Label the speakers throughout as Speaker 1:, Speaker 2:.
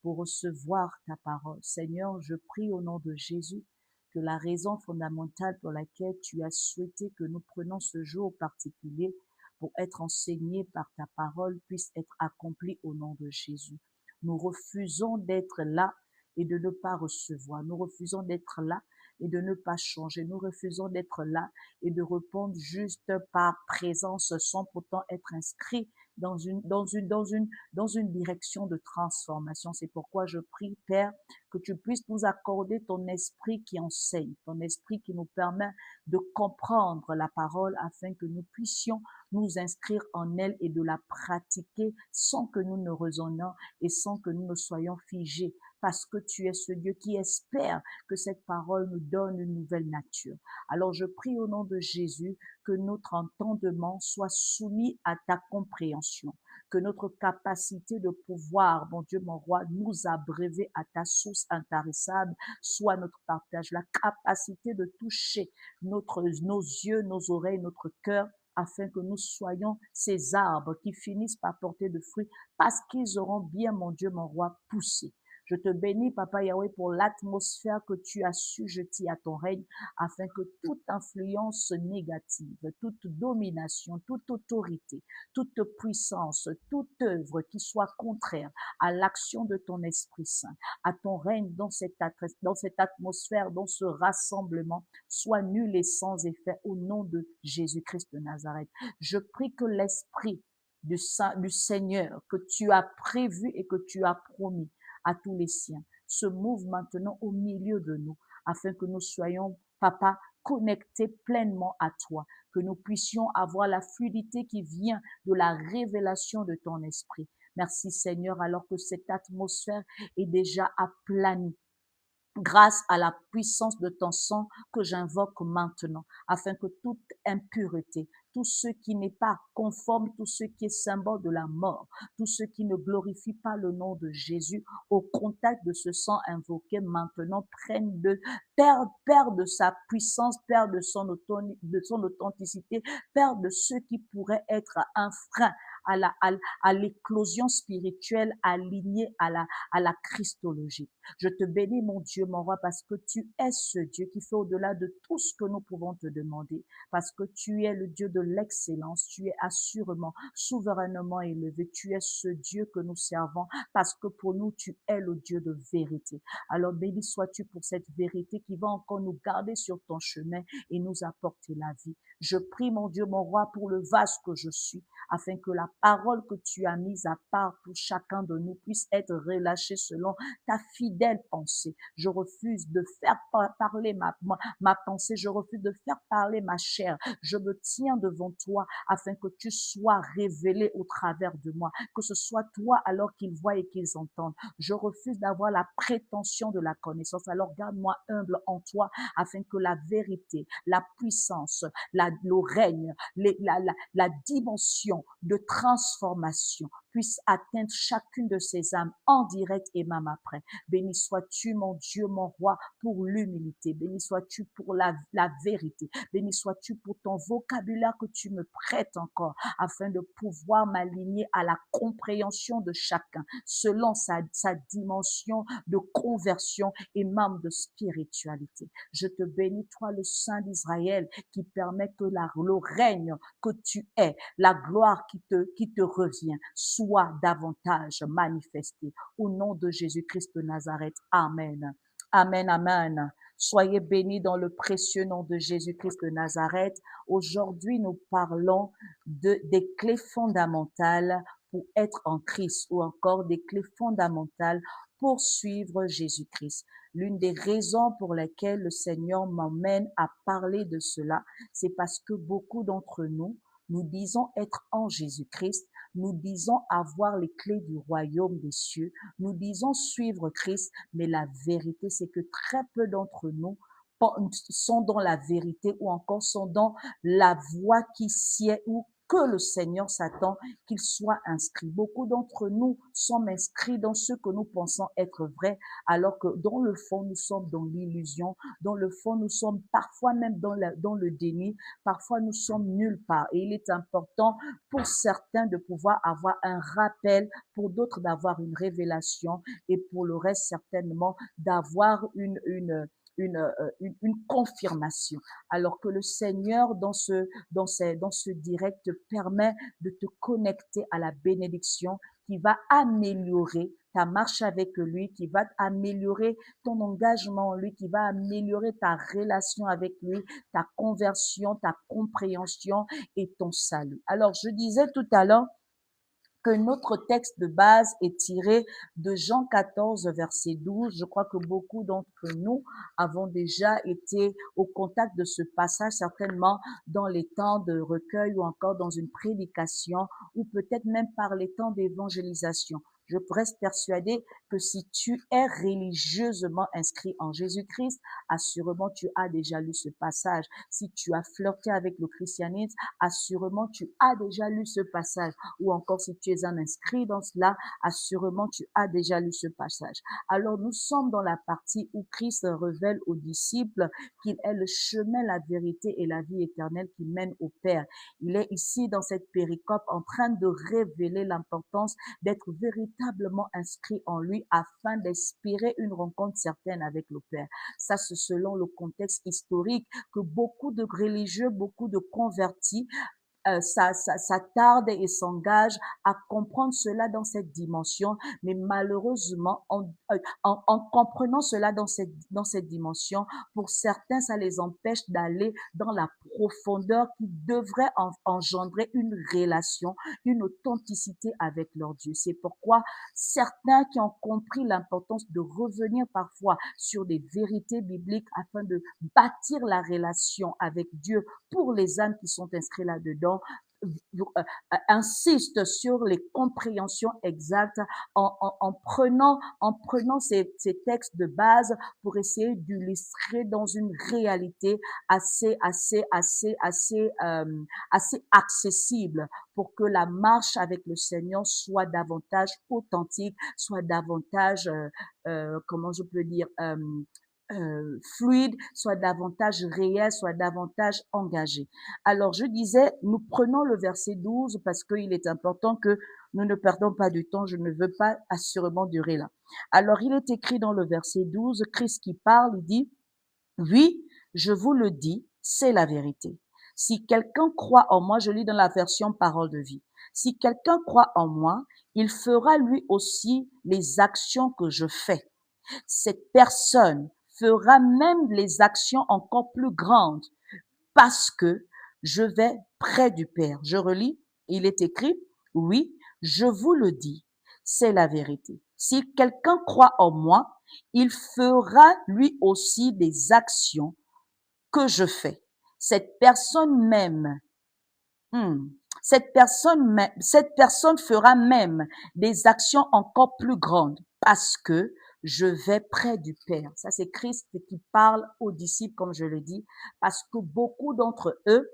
Speaker 1: pour recevoir ta parole. Seigneur, je prie au nom de Jésus que la raison fondamentale pour laquelle tu as souhaité que nous prenions ce jour particulier pour être enseignés par ta parole puisse être accomplie au nom de Jésus. Nous refusons d'être là et de ne pas recevoir. Nous refusons d'être là et de ne pas changer. Nous refusons d'être là et de répondre juste par présence sans pourtant être inscrit dans une direction de transformation. C'est pourquoi je prie, Père, que tu puisses nous accorder ton esprit qui enseigne, ton esprit qui nous permet de comprendre la parole afin que nous puissions nous inscrire en elle et de la pratiquer sans que nous ne raisonnions et sans que nous ne soyons figés, parce que tu es ce Dieu qui espère que cette parole nous donne une nouvelle nature. Alors je prie au nom de Jésus que notre entendement soit soumis à ta compréhension, que notre capacité de pouvoir, mon Dieu, mon roi, nous abreuver à ta source intarissable soit notre partage, la capacité de toucher nos yeux, nos oreilles, notre cœur, afin que nous soyons ces arbres qui finissent par porter de fruits parce qu'ils auront bien, mon Dieu, mon roi, poussé. Je te bénis, Papa Yahweh, pour l'atmosphère que tu as sujettie à ton règne, afin que toute influence négative, toute domination, toute autorité, toute puissance, toute œuvre qui soit contraire à l'action de ton Esprit Saint, à ton règne dans cette atmosphère, dans ce rassemblement, soit nulle et sans effet au nom de Jésus-Christ de Nazareth. Je prie que l'Esprit du Seigneur que tu as prévu et que tu as promis à tous les siens se mouve maintenant au milieu de nous, afin que nous soyons, Papa, connectés pleinement à toi, que nous puissions avoir la fluidité qui vient de la révélation de ton esprit. Merci Seigneur, alors que cette atmosphère est déjà aplanie grâce à la puissance de ton sang que j'invoque maintenant, afin que toute impureté, tout ce qui n'est pas conforme, tout ce qui est symbole de la mort, tout ce qui ne glorifie pas le nom de Jésus, au contact de ce sang invoqué maintenant, perd de sa puissance, perd de son authenticité, perd de ce qui pourrait être un frein à l'éclosion spirituelle alignée à la Christologie. Je te bénis, mon Dieu, mon roi, parce que tu es ce Dieu qui fait au-delà de tout ce que nous pouvons te demander, parce que tu es le Dieu de l'excellence, tu es assurément, souverainement élevé, tu es ce Dieu que nous servons, parce que pour nous, tu es le Dieu de vérité. Alors béni sois-tu pour cette vérité qui va encore nous garder sur ton chemin et nous apporter la vie. Je prie, mon Dieu, mon roi, pour le vase que je suis, afin que la parole que tu as mise à part pour chacun de nous puisse être relâchée selon ta fidèle pensée. Je refuse de faire parler ma pensée, je refuse de faire parler ma chair. Je me tiens devant toi afin que tu sois révélé au travers de moi, que ce soit toi alors qu'ils voient et qu'ils entendent. Je refuse d'avoir la prétention de la connaissance. Alors garde-moi humble en toi afin que la vérité, la puissance, le règne, la dimension de transformation puisse atteindre chacune de ces âmes en direct et même après. Béni sois-tu, mon Dieu, mon roi, pour l'humilité. Béni sois-tu pour la vérité. Béni sois-tu pour ton vocabulaire que tu me prêtes encore, afin de pouvoir m'aligner à la compréhension de chacun, selon sa dimension de conversion et même de spiritualité. Je te bénis, toi, le Saint d'Israël, qui permet que le règne que tu es, la gloire qui te revient, soit davantage manifestée. Au nom de Jésus-Christ de Nazareth. Amen. Amen, amen. Soyez bénis dans le précieux nom de Jésus-Christ de Nazareth. Aujourd'hui, nous parlons des clés fondamentales pour être en Christ ou encore des clés fondamentales pour suivre Jésus-Christ. L'une des raisons pour lesquelles le Seigneur m'emmène à parler de cela, c'est parce que beaucoup d'entre nous, nous disons être en Jésus-Christ, nous disons avoir les clés du royaume des cieux, nous disons suivre Christ, mais la vérité, c'est que très peu d'entre nous sont dans la vérité ou encore sont dans la voie qui sied ou que le Seigneur s'attend qu'il soit inscrit. Beaucoup d'entre nous sommes inscrits dans ce que nous pensons être vrai, alors que dans le fond, nous sommes dans l'illusion. Dans le fond, nous sommes parfois même dans le déni. Parfois, nous sommes nulle part. Et il est important pour certains de pouvoir avoir un rappel, pour d'autres d'avoir une révélation et pour le reste certainement d'avoir une confirmation. Alors que le Seigneur, dans ce direct, te permet de te connecter à la bénédiction qui va améliorer ta marche avec lui, qui va améliorer ton engagement en lui, qui va améliorer ta relation avec lui, ta conversion, ta compréhension et ton salut. Alors, je disais tout à l'heure que notre texte de base est tiré de Jean 14, verset 12. Je crois que beaucoup d'entre nous avons déjà été au contact de ce passage, certainement dans les temps de recueil ou encore dans une prédication ou peut-être même par les temps d'évangélisation. Je reste persuadée que si tu es religieusement inscrit en Jésus-Christ, assurément tu as déjà lu ce passage. Si tu as flirté avec le christianisme, assurément tu as déjà lu ce passage. Ou encore si tu es un inscrit dans cela, assurément tu as déjà lu ce passage. Alors nous sommes dans la partie où Christ révèle aux disciples qu'il est le chemin, la vérité et la vie éternelle qui mène au Père. Il est ici dans cette péricope en train de révéler l'importance d'être véritablement inscrit en lui afin d'espérer une rencontre certaine avec le Père. Ça, c'est selon le contexte historique que beaucoup de religieux, beaucoup de convertis ça tarde et s'engage à comprendre cela dans cette dimension, mais malheureusement, en comprenant cela dans cette dimension, pour certains, ça les empêche d'aller dans la profondeur qui devrait engendrer une relation, une authenticité avec leur Dieu. C'est pourquoi certains qui ont compris l'importance de revenir parfois sur des vérités bibliques afin de bâtir la relation avec Dieu pour les âmes qui sont inscrites là-dedans, insiste sur les compréhensions exactes en prenant ces textes de base pour essayer d'illustrer dans une réalité assez accessible pour que la marche avec le Seigneur soit davantage authentique, soit davantage, comment je peux dire, fluide, soit davantage réel, soit davantage engagé. Alors, je disais, nous prenons le verset 12 parce qu'il est important que nous ne perdons pas du temps. Je ne veux pas assurément durer là. Alors, il est écrit dans le verset 12, Christ qui parle, il dit, oui, je vous le dis, c'est la vérité. Si quelqu'un croit en moi, je lis dans la version parole de vie. Si quelqu'un croit en moi, il fera lui aussi les actions que je fais. Cette personne fera même les actions encore plus grandes parce que je vais près du Père. Je relis, il est écrit, oui, je vous le dis, c'est la vérité. Si quelqu'un croit en moi, il fera lui aussi des actions que je fais. Cette personne même, cette personne fera même des actions encore plus grandes parce que je vais près du Père. Ça, c'est Christ qui parle aux disciples, comme je le dis, parce que beaucoup d'entre eux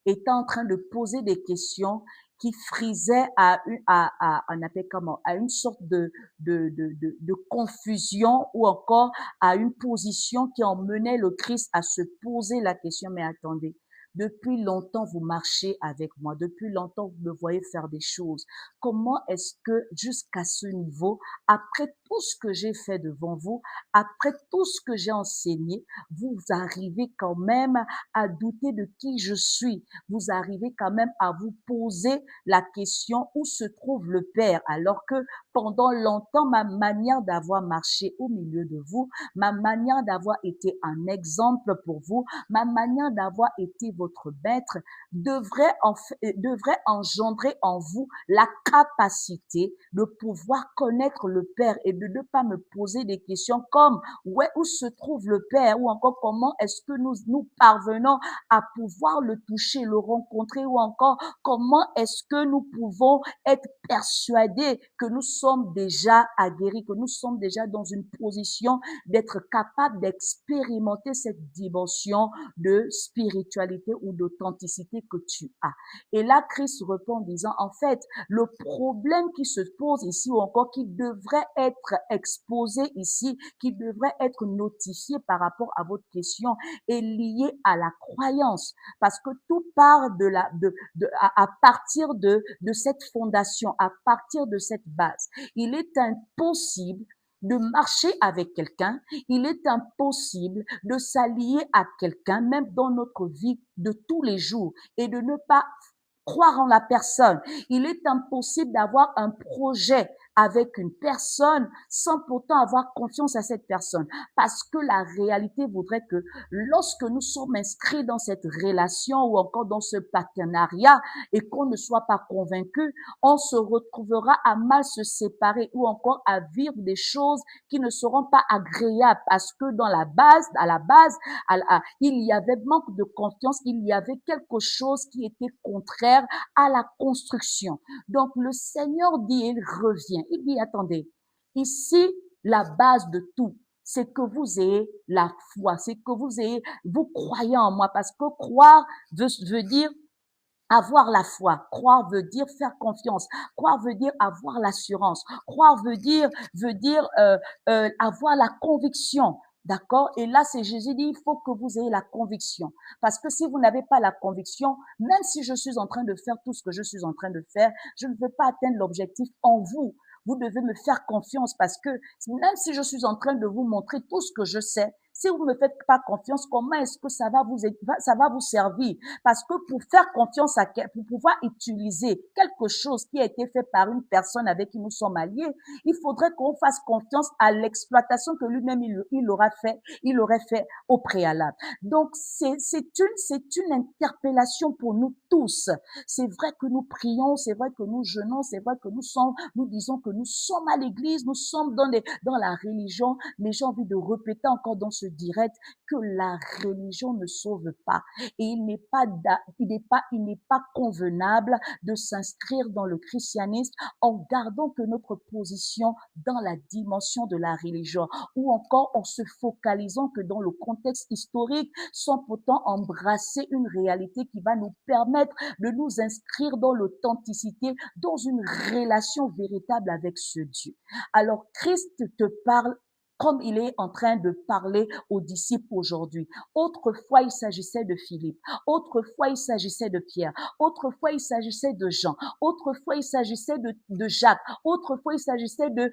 Speaker 1: étaient en train de poser des questions qui frisaient à une sorte de confusion ou encore à une position qui emmenait le Christ à se poser la question, mais attendez, depuis longtemps, vous marchez avec moi. Depuis longtemps, vous me voyez faire des choses. Comment est-ce que jusqu'à ce niveau, après tout ce que j'ai fait devant vous, après tout ce que j'ai enseigné, vous arrivez quand même à douter de qui je suis. Vous arrivez quand même à vous poser la question où se trouve le Père, alors que pendant longtemps, ma manière d'avoir marché au milieu de vous, ma manière d'avoir été un exemple pour vous, ma manière d'avoir été votre maître devrait engendrer en vous la capacité de pouvoir connaître le Père et de ne pas me poser des questions comme où se trouve le Père ou encore comment est-ce que nous parvenons à pouvoir le toucher, le rencontrer ou encore comment est-ce que nous pouvons être persuadés que nous sommes déjà aguerris, que nous sommes déjà dans une position d'être capables d'expérimenter cette dimension de spiritualité vérité ou d'authenticité que tu as. Et là, Christ répond en disant, en fait, le problème qui se pose ici ou encore qui devrait être exposé ici, qui devrait être notifié par rapport à votre question est lié à la croyance. Parce que tout part à partir de cette fondation, à partir de cette base. Il est impossible de marcher avec quelqu'un, il est impossible de s'allier à quelqu'un, même dans notre vie de tous les jours, et de ne pas croire en la personne. Il est impossible d'avoir un projet avec une personne sans pourtant avoir confiance à cette personne. Parce que la réalité voudrait que lorsque nous sommes inscrits dans cette relation ou encore dans ce partenariat et qu'on ne soit pas convaincu, on se retrouvera à mal se séparer ou encore à vivre des choses qui ne seront pas agréables parce que dans la base, il y avait manque de confiance, il y avait quelque chose qui était contraire à la construction. Donc le Seigneur dit, il revient, il dit, attendez, ici, la base de tout, c'est que vous ayez la foi, c'est que vous croyez en moi, parce que croire veut dire avoir la foi. Croire veut dire faire confiance. Croire veut dire avoir l'assurance. Croire veut dire avoir la conviction. D'accord? Et là, c'est Jésus dit, il faut que vous ayez la conviction. Parce que si vous n'avez pas la conviction, même si je suis en train de faire tout ce que je suis en train de faire, je ne peux pas atteindre l'objectif en vous. Vous devez me faire confiance parce que même si je suis en train de vous montrer tout ce que je sais, si vous ne me faites pas confiance, comment est-ce que ça va vous servir? Parce que pour faire confiance pour pouvoir utiliser quelque chose qui a été fait par une personne avec qui nous sommes alliés, il faudrait qu'on fasse confiance à l'exploitation que lui-même il aurait fait au préalable. Donc, c'est une interpellation pour nous tous. C'est vrai que nous prions, c'est vrai que nous jeûnons, c'est vrai que nous disons que nous sommes à l'église, nous sommes dans la religion, mais j'ai envie de répéter encore dans ce direct que la religion ne sauve pas. Et il n'est pas convenable de s'inscrire dans le christianisme en gardant que notre position dans la dimension de la religion ou encore en se focalisant que dans le contexte historique sans pourtant embrasser une réalité qui va nous permettre de nous inscrire dans l'authenticité, dans une relation véritable avec ce Dieu. Alors Christ te parle comme il est en train de parler aux disciples aujourd'hui. Autrefois, il s'agissait de Philippe. Autrefois, il s'agissait de Pierre. Autrefois, il s'agissait de Jean. Autrefois, il s'agissait de Jacques. Autrefois, il s'agissait de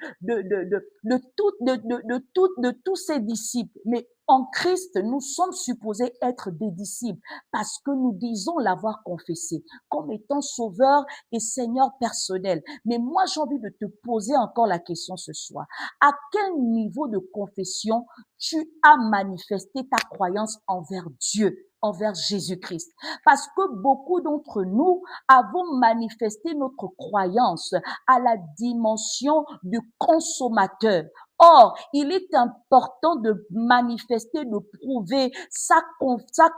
Speaker 1: tous ces disciples. Mais en Christ, nous sommes supposés être des disciples parce que nous disons l'avoir confessé comme étant sauveur et Seigneur personnel. Mais moi, j'ai envie de te poser encore la question ce soir. À quel niveau de confession tu as manifesté ta croyance envers Dieu, envers Jésus-Christ? Parce que beaucoup d'entre nous avons manifesté notre croyance à la dimension du consommateur. Or, il est important de manifester, de prouver sa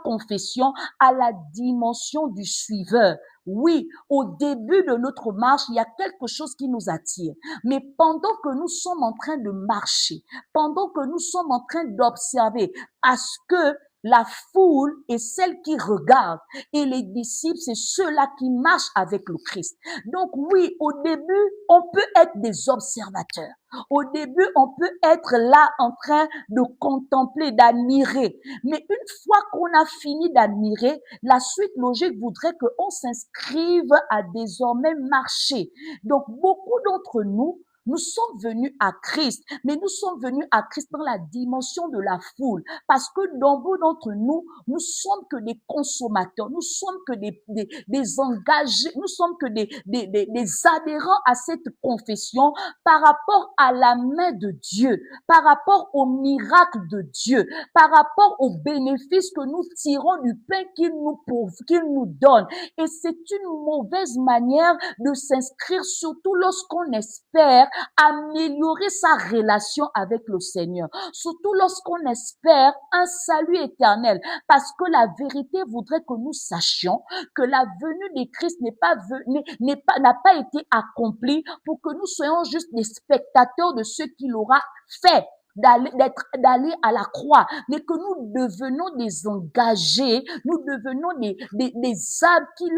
Speaker 1: confession à la dimension du suiveur. Oui, au début de notre marche, il y a quelque chose qui nous attire. Mais pendant que nous sommes en train de marcher, pendant que nous sommes en train d'observer, parce que la foule est celle qui regarde et les disciples, c'est ceux-là qui marchent avec le Christ. Donc oui, au début, on peut être des observateurs. Au début, on peut être là en train de contempler, d'admirer. Mais une fois qu'on a fini d'admirer, la suite logique voudrait qu'on s'inscrive à désormais marcher. Donc beaucoup d'entre nous sommes venus à Christ, mais nous sommes venus à Christ dans la dimension de la foule, parce que nombre d'entre nous, nous sommes que des consommateurs, nous sommes que des engagés, nous sommes que des adhérents à cette confession par rapport à la main de Dieu, par rapport au miracle de Dieu, par rapport aux bénéfices que nous tirons du pain qu'il nous donne. Et c'est une mauvaise manière de s'inscrire, surtout lorsqu'on espère améliorer sa relation avec le Seigneur, surtout lorsqu'on espère un salut éternel, parce que la vérité voudrait que nous sachions que la venue de Christ n'a pas été accomplie pour que nous soyons juste des spectateurs de ce qu'il aura fait. d'aller à la croix, mais que nous devenons des engagés, nous devenons des âmes qu'il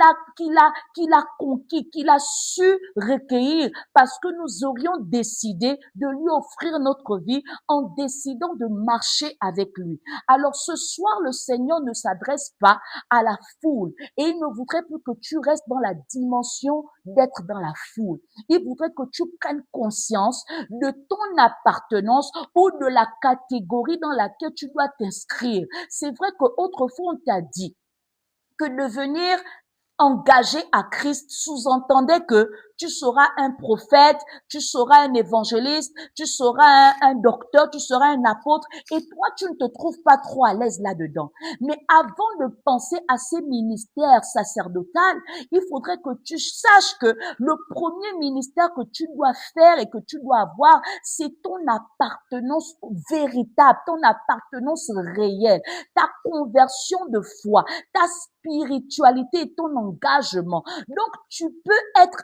Speaker 1: a conquis, qu'il a su recueillir parce que nous aurions décidé de lui offrir notre vie en décidant de marcher avec lui. Alors ce soir, le Seigneur ne s'adresse pas à la foule et il ne voudrait plus que tu restes dans la dimension d'être dans la foule. Il voudrait que tu prennes conscience de ton appartenance ou de la catégorie dans laquelle tu dois t'inscrire. C'est vrai qu'autrefois, on t'a dit que devenir engagé à Christ sous-entendait que tu seras un prophète, tu seras un évangéliste, tu seras un docteur, tu seras un apôtre, et toi, tu ne te trouves pas trop à l'aise là-dedans. Mais avant de penser à ces ministères sacerdotaux, il faudrait que tu saches que le premier ministère que tu dois faire et que tu dois avoir, c'est ton appartenance véritable, ton appartenance réelle, ta conversion de foi, ta spiritualité et ton engagement. Donc, tu peux être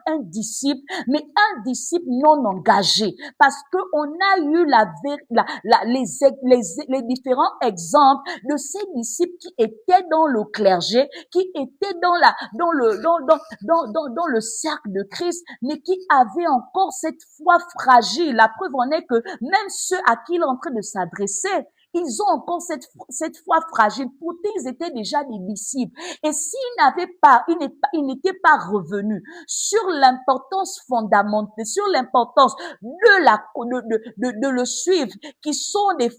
Speaker 1: un disciple, mais un disciple non engagé, parce que on a eu les différents exemples de ces disciples qui étaient dans le clergé, qui étaient dans le cercle de Christ, mais qui avaient encore cette foi fragile. La preuve en est que même ceux à qui il est en train de s'adresser, ils ont encore cette foi fragile. Pourtant, ils étaient déjà des disciples. Et s'ils n'étaient pas revenus sur l'importance fondamentale, sur l'importance de le suivre, qui sont des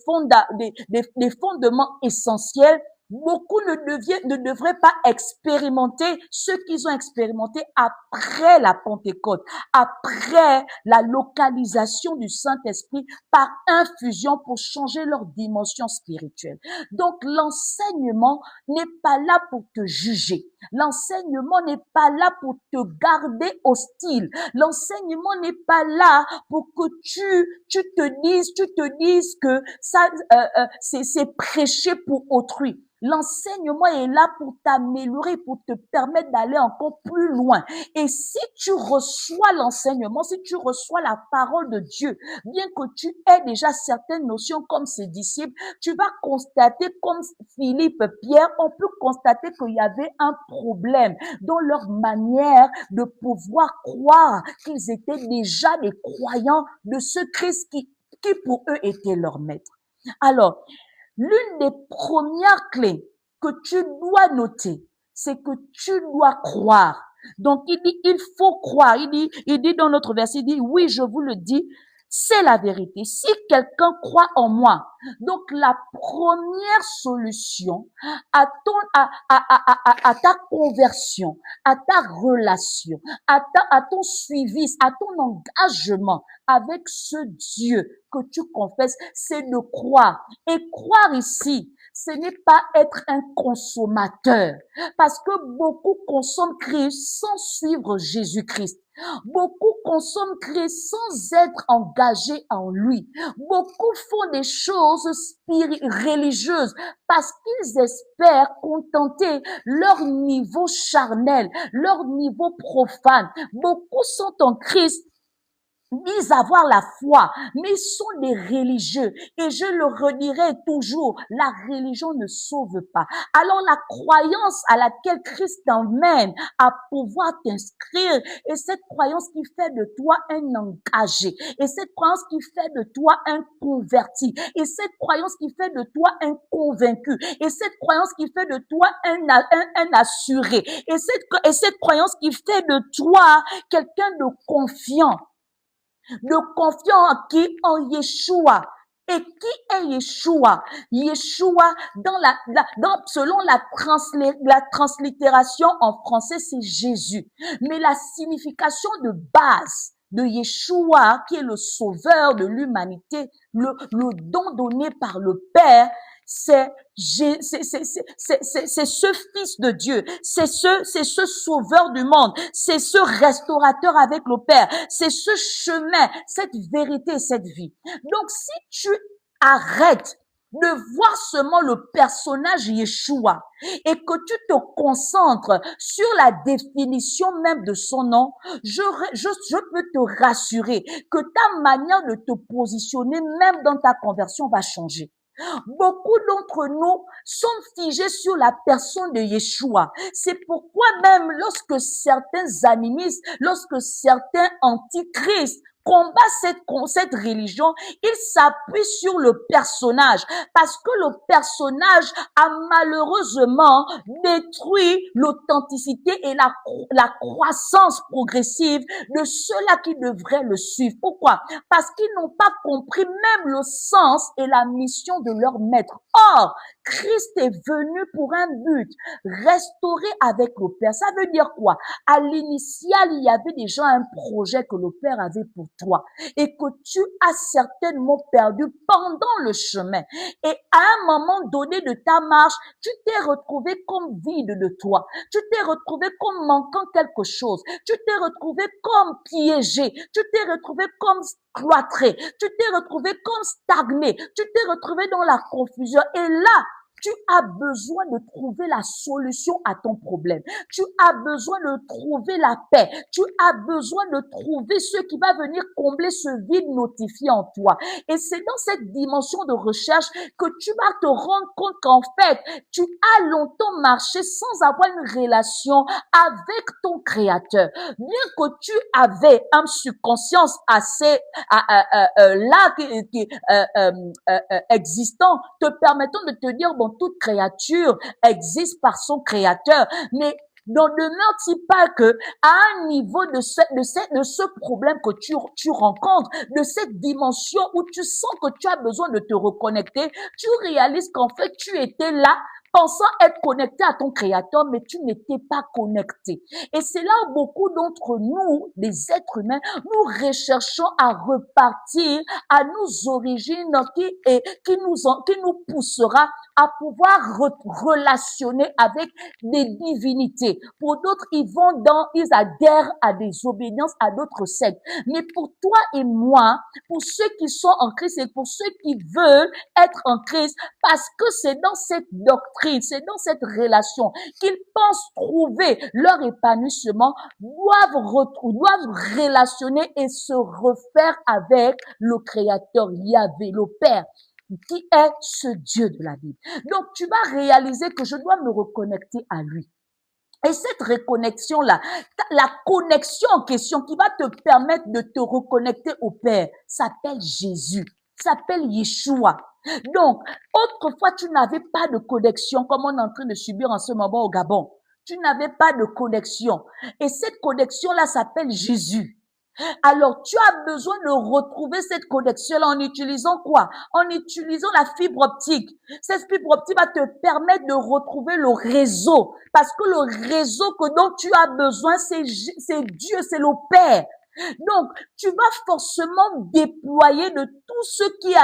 Speaker 1: fondements essentiels, beaucoup ne devraient pas expérimenter ce qu'ils ont expérimenté après la Pentecôte, après la localisation du Saint-Esprit par infusion pour changer leur dimension spirituelle. Donc, l'enseignement n'est pas là pour te juger. L'enseignement n'est pas là pour te garder hostile. L'enseignement n'est pas là pour que tu te dises que ça, c'est prêcher pour autrui. L'enseignement est là pour t'améliorer, pour te permettre d'aller encore plus loin. Et si tu reçois l'enseignement, si tu reçois la parole de Dieu, bien que tu aies déjà certaines notions comme ses disciples, tu vas constater, comme Philippe, Pierre, on peut constater qu'il y avait un problème dans leur manière de pouvoir croire qu'ils étaient déjà des croyants de ce Christ qui pour eux était leur maître. Alors, l'une des premières clés que tu dois noter, c'est que tu dois croire. Donc, il dit, il faut croire. Il dit dans notre verset, il dit, oui, je vous le dis, c'est la vérité. Si quelqu'un croit en moi, donc la première solution à ta conversion, à ta relation, à ton suivi, à ton engagement avec ce Dieu que tu confesses, c'est de croire. Et croire ici, ce n'est pas être un consommateur, parce que beaucoup consomment Christ sans suivre Jésus-Christ. Beaucoup consomment Christ sans être engagés en lui. Beaucoup font des choses religieuses parce qu'ils espèrent contenter leur niveau charnel, leur niveau profane. Beaucoup sont en Christ, disent avoir la foi, mais ils sont des religieux. Et je le redirai toujours, la religion ne sauve pas. Alors la croyance à laquelle Christ t'emmène à pouvoir t'inscrire, et cette croyance qui fait de toi un engagé, et cette croyance qui fait de toi un converti, et cette croyance qui fait de toi un convaincu, et cette croyance qui fait de toi un assuré, et cette croyance qui fait de toi quelqu'un de confiant. De confiance en qui? En Yeshua. Et qui est Yeshua? Yeshua, selon la translittération en français, c'est Jésus. Mais la signification de base de Yeshua, qui est le sauveur de l'humanité, le don donné par le Père, c'est ce fils de Dieu, c'est ce sauveur du monde, c'est ce restaurateur avec le Père, c'est ce chemin, cette vérité, cette vie. Donc, si tu arrêtes de voir seulement le personnage Yeshua et que tu te concentres sur la définition même de son nom, je peux te rassurer que ta manière de te positionner même dans ta conversion va changer. Beaucoup d'entre nous sont figés sur la personne de Yeshua. C'est pourquoi même lorsque certains animistes, lorsque certains antichrists combattent cette religion, ils s'appuient sur le personnage parce que le personnage a malheureusement détruit l'authenticité et la croissance progressive de ceux-là qui devraient le suivre. Pourquoi? Parce qu'ils n'ont pas compris même le sens et la mission de leur maître. Or, Christ est venu pour un but, restaurer avec le Père. Ça veut dire quoi? À l'initial, il y avait déjà un projet que le Père avait pour toi et que tu as certainement perdu pendant le chemin. Et à un moment donné de ta marche, tu t'es retrouvé comme vide de toi. Tu t'es retrouvé comme manquant quelque chose. Tu t'es retrouvé comme piégé. Tu t'es retrouvé comme cloîtré. Tu t'es retrouvé comme stagné. Tu t'es retrouvé dans la confusion. Et là, tu as besoin de trouver la solution à ton problème. Tu as besoin de trouver la paix. Tu as besoin de trouver ce qui va venir combler ce vide notifié en toi. Et c'est dans cette dimension de recherche que tu vas te rendre compte qu'en fait, tu as longtemps marché sans avoir une relation avec ton Créateur. Bien que tu avais un subconscience assez existant, te permettant de te dire, bon, toute créature existe par son Créateur, mais n'en demeure-t-il pas que à un niveau de ce problème que tu rencontres, de cette dimension où tu sens que tu as besoin de te reconnecter, tu réalises qu'en fait tu étais là pensant être connecté à ton Créateur, mais tu n'étais pas connecté. Et c'est là où beaucoup d'entre nous, des êtres humains, nous recherchons à repartir à nos origines qui nous poussera à pouvoir relationner avec des divinités. Pour d'autres, ils adhèrent à des obédiences, à d'autres sectes. Mais pour toi et moi, pour ceux qui sont en Christ et pour ceux qui veulent être en Christ, parce que c'est dans cette doctrine, c'est dans cette relation qu'ils pensent trouver leur épanouissement, doivent relationner et se refaire avec le Créateur, Yahvé, le Père, qui est ce Dieu de la Bible. Donc, tu vas réaliser que je dois me reconnecter à lui. Et cette reconnexion-là, la connexion en question qui va te permettre de te reconnecter au Père, s'appelle Jésus, s'appelle Yeshua. Donc, autrefois, tu n'avais pas de connexion comme on est en train de subir en ce moment au Gabon. Tu n'avais pas de connexion. Et cette connexion-là s'appelle Jésus. Alors, tu as besoin de retrouver cette connexion-là en utilisant quoi? En utilisant la fibre optique. Cette fibre optique va te permettre de retrouver le réseau. Parce que le réseau dont tu as besoin, c'est Dieu, c'est le Père. Donc, tu vas forcément déployer de tout ce qui est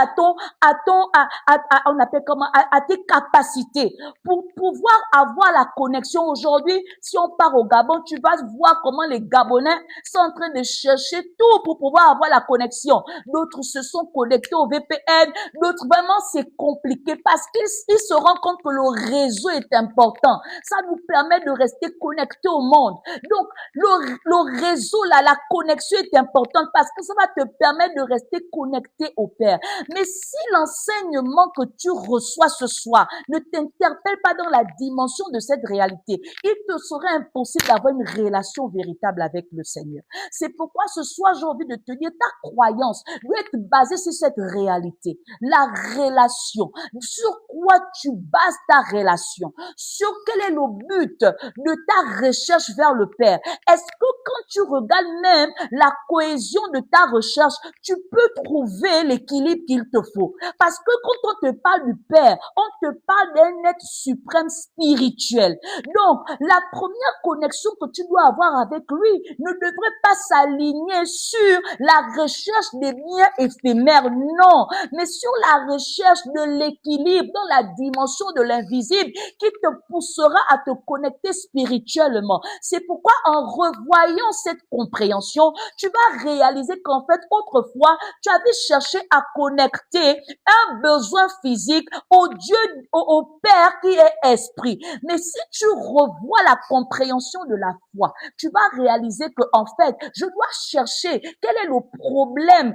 Speaker 1: on appelle comment, à tes capacités pour pouvoir avoir la connexion. Aujourd'hui, si on part au Gabon, tu vas voir comment les Gabonais sont en train de chercher tout pour pouvoir avoir la connexion. D'autres se sont connectés au VPN, d'autres vraiment c'est compliqué parce qu'ils se rendent compte que le réseau est important. Ça nous permet de rester connectés au monde. Donc, le réseau là, la connexion est importante parce que ça va te permettre de rester connecté au Père. Mais si l'enseignement que tu reçois ce soir ne t'interpelle pas dans la dimension de cette réalité, il te serait impossible d'avoir une relation véritable avec le Seigneur. C'est pourquoi ce soir, j'ai envie de te dire, ta croyance doit être basée sur cette réalité, la relation. Sur quoi tu bases ta relation? Sur quel est le but de ta recherche vers le Père? Est-ce que quand tu regardes même la cohésion de ta recherche, tu peux trouver l'équilibre qu'il te faut? Parce que quand on te parle du Père, on te parle d'un être suprême spirituel. Donc, la première connexion que tu dois avoir avec lui ne devrait pas s'aligner sur la recherche des biens éphémères, non, mais sur la recherche de l'équilibre dans la dimension de l'invisible qui te poussera à te connecter spirituellement. C'est pourquoi en revoyant cette compréhension, tu vas réaliser qu'en fait, autrefois, tu avais cherché à connecter un besoin physique au Dieu, au Père qui est esprit. Mais si tu revois la compréhension de la foi, tu vas réaliser que, en fait, je dois chercher quel est le problème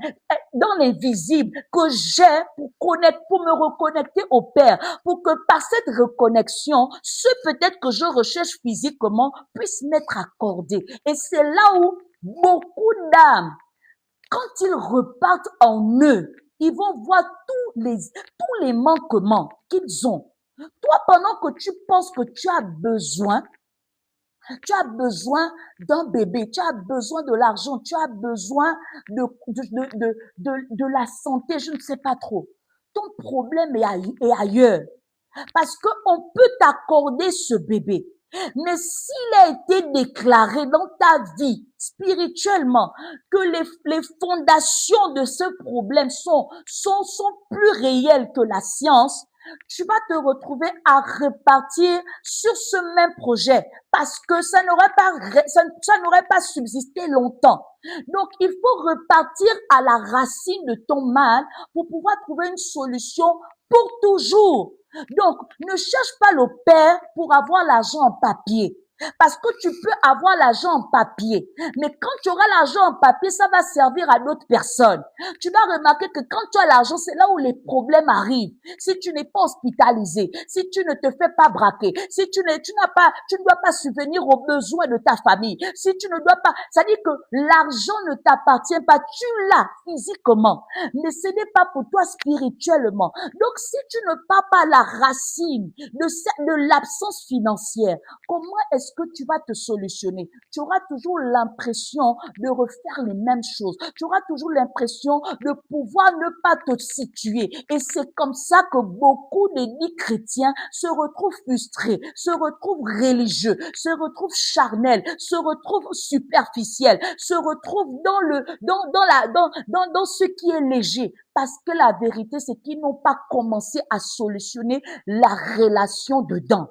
Speaker 1: dans l'invisible que j'ai pour me reconnecter au Père, pour que par cette reconnexion, ce peut-être que je recherche physiquement puisse m'être accordé. Et c'est là où beaucoup d'âmes, quand ils repartent en eux, ils vont voir tous les manquements qu'ils ont. Toi, pendant que tu penses que tu as besoin d'un bébé, tu as besoin de l'argent, tu as besoin de la santé, je ne sais pas trop. Ton problème est ailleurs. Parce qu'on peut t'accorder ce bébé. Mais s'il a été déclaré dans ta vie spirituellement que les fondations de ce problème sont plus réelles que la science, tu vas te retrouver à repartir sur ce même projet parce que ça n'aurait pas subsisté longtemps. Donc, il faut repartir à la racine de ton mal pour pouvoir trouver une solution pour toujours. Donc, ne cherche pas le Père pour avoir l'argent en papier. Parce que tu peux avoir l'argent en papier. Mais quand tu auras l'argent en papier, ça va servir à d'autres personnes. Tu vas remarquer que quand tu as l'argent, c'est là où les problèmes arrivent. Si tu n'es pas hospitalisé, si tu ne te fais pas braquer, si tu ne dois pas subvenir aux besoins de ta famille, si tu ne dois pas, ça dit que l'argent ne t'appartient pas, tu l'as physiquement, mais ce n'est pas pour toi spirituellement. Donc, si tu ne pars pas à la racine de l'absence financière, comment est-ce que tu vas te solutionner? Tu auras toujours l'impression de refaire les mêmes choses. Tu auras toujours l'impression de pouvoir ne pas te situer. Et c'est comme ça que beaucoup de dits chrétiens se retrouvent frustrés, se retrouvent religieux, se retrouvent charnels, se retrouvent superficiels, se retrouvent dans ce qui est léger. Parce que la vérité, c'est qu'ils n'ont pas commencé à solutionner la relation dedans.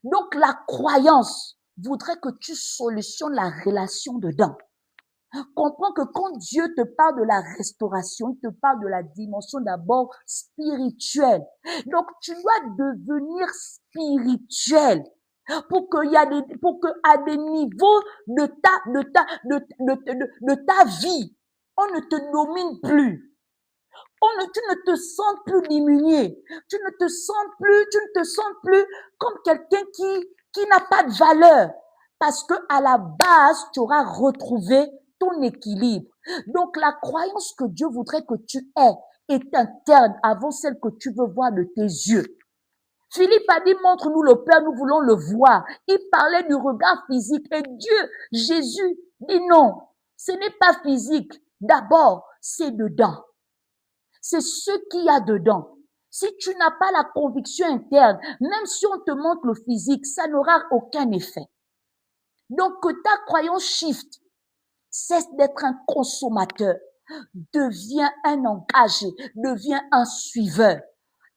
Speaker 1: Donc, la croyance voudrait que tu solutionnes la relation dedans. Comprends que quand Dieu te parle de la restauration, il te parle de la dimension d'abord spirituelle. Donc, tu dois devenir spirituel pour que à des niveaux de ta vie, on ne te domine plus. Tu ne te sens plus diminué. Tu ne te sens plus comme quelqu'un qui n'a pas de valeur. Parce que à la base, tu auras retrouvé ton équilibre. Donc, la croyance que Dieu voudrait que tu aies est interne avant celle que tu veux voir de tes yeux. Philippe a dit, montre-nous le Père, nous voulons le voir. Il parlait du regard physique et Dieu, Jésus, dit non, ce n'est pas physique. D'abord, c'est dedans. C'est ce qu'il y a dedans. Si tu n'as pas la conviction interne, même si on te montre le physique, ça n'aura aucun effet. Donc, que ta croyance shift, cesse d'être un consommateur, devient un engagé, devient un suiveur.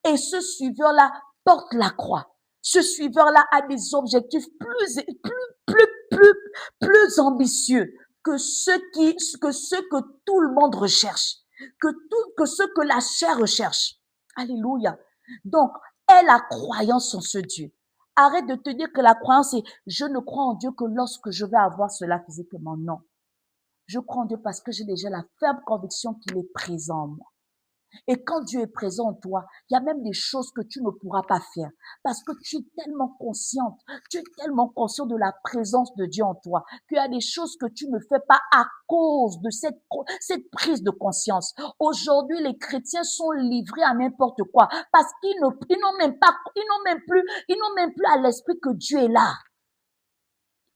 Speaker 1: Et ce suiveur-là porte la croix. Ce suiveur-là a des objectifs plus ambitieux que ceux que tout le monde recherche. Que ce que la chair recherche. Alléluia. Donc, aie la croyance en ce Dieu. Arrête de te dire que la croyance est, je ne crois en Dieu que lorsque je vais avoir cela physiquement. Non. Je crois en Dieu parce que j'ai déjà la ferme conviction qu'il est présent en moi. Et quand Dieu est présent en toi, il y a même des choses que tu ne pourras pas faire. Parce que tu es tellement conscient de la présence de Dieu en toi, qu'il y a des choses que tu ne fais pas à cause de cette prise de conscience. Aujourd'hui, les chrétiens sont livrés à n'importe quoi. Parce qu'ils n'ont même plus à l'esprit que Dieu est là.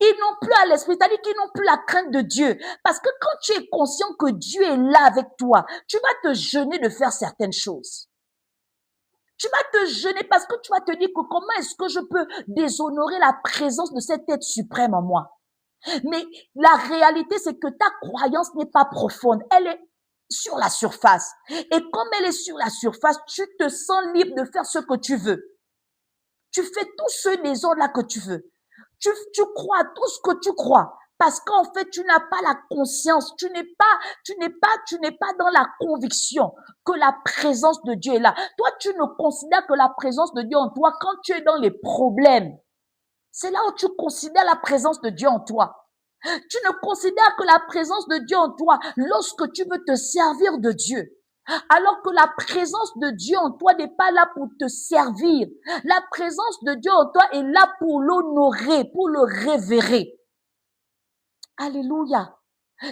Speaker 1: Ils n'ont plus à l'esprit, c'est-à-dire qu'ils n'ont plus la crainte de Dieu. Parce que quand tu es conscient que Dieu est là avec toi, tu vas te gêner de faire certaines choses. Tu vas te gêner parce que tu vas te dire que comment est-ce que je peux déshonorer la présence de cet être suprême en moi. Mais la réalité, c'est que ta croyance n'est pas profonde. Elle est sur la surface. Et comme elle est sur la surface, tu te sens libre de faire ce que tu veux. Tu fais tout ce désordre-là que tu veux. Tu crois tout ce que tu crois. Parce qu'en fait, tu n'as pas la conscience, tu n'es pas dans la conviction que la présence de Dieu est là. Toi, tu ne considères que la présence de Dieu en toi quand tu es dans les problèmes. C'est là où tu considères la présence de Dieu en toi. Tu ne considères que la présence de Dieu en toi lorsque tu veux te servir de Dieu. Alors que la présence de Dieu en toi n'est pas là pour te servir. La présence de Dieu en toi est là pour l'honorer, pour le révérer. Alléluia.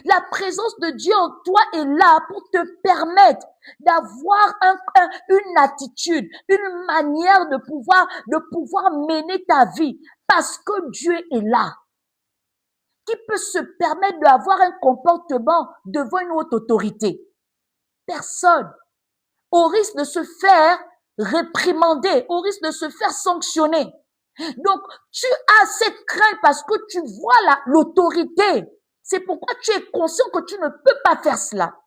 Speaker 1: La présence de Dieu en toi est là pour te permettre d'avoir une attitude, une manière de pouvoir mener ta vie parce que Dieu est là. Qui peut se permettre d'avoir un comportement devant une haute autorité? Personne. Au risque de se faire réprimander, au risque de se faire sanctionner. Donc, tu as cette crainte parce que tu vois l'autorité. C'est pourquoi tu es conscient que tu ne peux pas faire cela.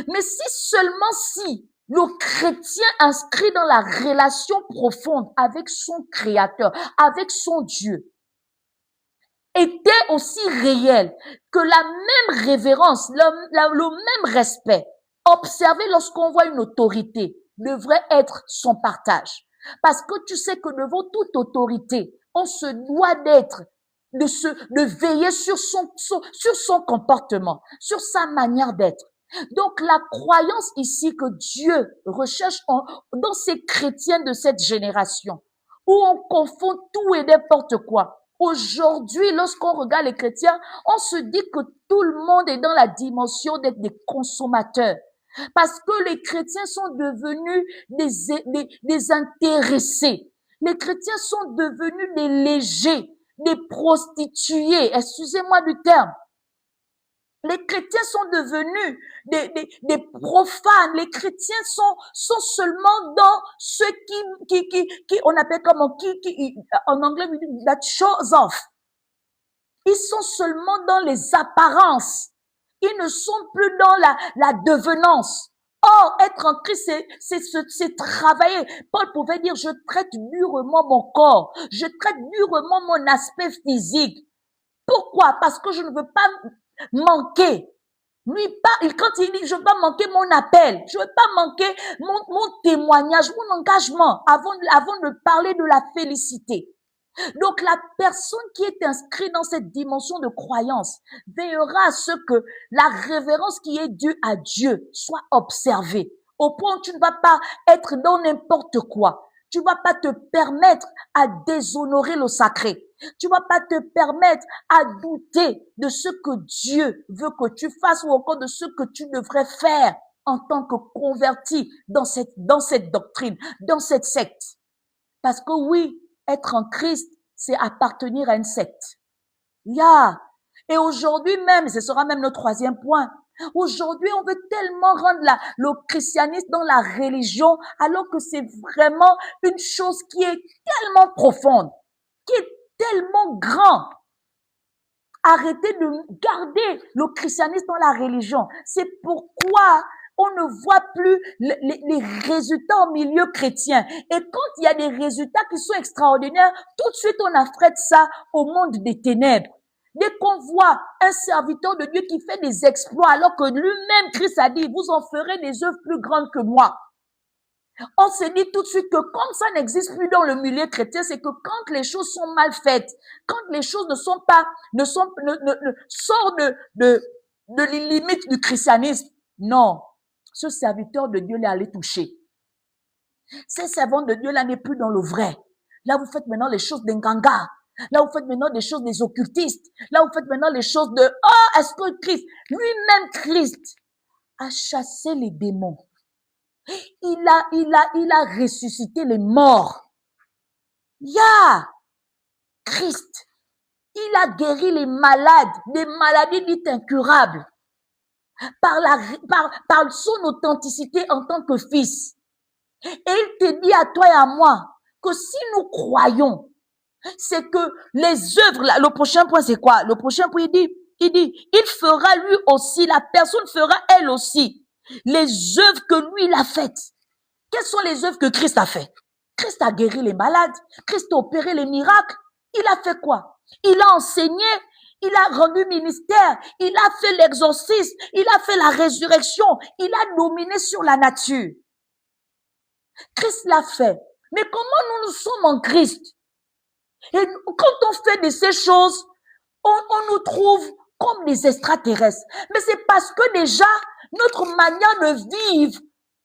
Speaker 1: Mais si le chrétien inscrit dans la relation profonde avec son Créateur, avec son Dieu, était aussi réel que la même révérence, le même respect observé lorsqu'on voit une autorité devrait être son partage. Parce que tu sais que devant toute autorité, on se doit de veiller sur son comportement, sur sa manière d'être. Donc la croyance ici que Dieu recherche dans ces chrétiens de cette génération, où on confond tout et n'importe quoi. Aujourd'hui, lorsqu'on regarde les chrétiens, on se dit que tout le monde est dans la dimension d'être des consommateurs. Parce que les chrétiens sont devenus des intéressés. Les chrétiens sont devenus des légers, des prostituées. Excusez-moi du terme. Les chrétiens sont devenus des profanes. Les chrétiens sont seulement dans ceux qui on appelle comment, en anglais, that shows off. Ils sont seulement dans les apparences. Ils ne sont plus dans la devenance. Or, être en Christ, c'est travailler. Paul pouvait dire, je traite durement mon corps. Je traite durement mon aspect physique. Pourquoi? Parce que je ne veux pas manquer. Quand il dit, je ne veux pas manquer mon appel. Je ne veux pas manquer mon témoignage, mon engagement avant de parler de la félicité. Donc, la personne qui est inscrite dans cette dimension de croyance veillera à ce que la révérence qui est due à Dieu soit observée. Au point où tu ne vas pas être dans n'importe quoi. Tu ne vas pas te permettre à déshonorer le sacré. Tu ne vas pas te permettre à douter de ce que Dieu veut que tu fasses ou encore de ce que tu devrais faire en tant que converti dans cette doctrine, dans cette secte. Parce que oui, être en Christ, c'est appartenir à une secte. Et aujourd'hui même, ce sera même notre troisième point. Aujourd'hui, on veut tellement rendre le christianisme dans la religion, alors que c'est vraiment une chose qui est tellement profonde, qui est tellement grand. Arrêtez de garder le christianisme dans la religion. C'est pourquoi on ne voit plus les résultats au milieu chrétien. Et quand il y a des résultats qui sont extraordinaires, tout de suite on affrète ça au monde des ténèbres. Dès qu'on voit un serviteur de Dieu qui fait des exploits, alors que lui-même, Christ a dit, vous en ferez des œuvres plus grandes que moi. On se dit tout de suite que comme ça n'existe plus dans le milieu chrétien, c'est que quand les choses sont mal faites, quand les choses sortent de les limites du christianisme, non, ce serviteur de Dieu l'est allé toucher. Ces servants de Dieu là n'est plus dans le vrai. Là, vous faites maintenant les choses d'Nganga. Là, vous faites maintenant des choses des occultistes. Là, vous faites maintenant les choses de, est-ce que Christ, lui-même Christ, a chassé les démons. Il a ressuscité les morts. Christ, il a guéri les malades, des maladies dites incurables, par son authenticité en tant que fils. Et il te dit à toi et à moi que si nous croyons, c'est que les œuvres, là, le prochain point c'est quoi? Le prochain point il dit, il fera lui aussi, la personne fera elle aussi les œuvres que lui, il a faites. Quelles sont les œuvres que Christ a faites? Christ a guéri les malades. Christ a opéré les miracles. Il a fait quoi? Il a enseigné. Il a rendu ministère. Il a fait l'exorcisme. Il a fait la résurrection. Il a dominé sur la nature. Christ l'a fait. Mais comment nous sommes en Christ? Et quand on fait de ces choses, on nous trouve comme des extraterrestres. Mais c'est parce que déjà, notre manière de vivre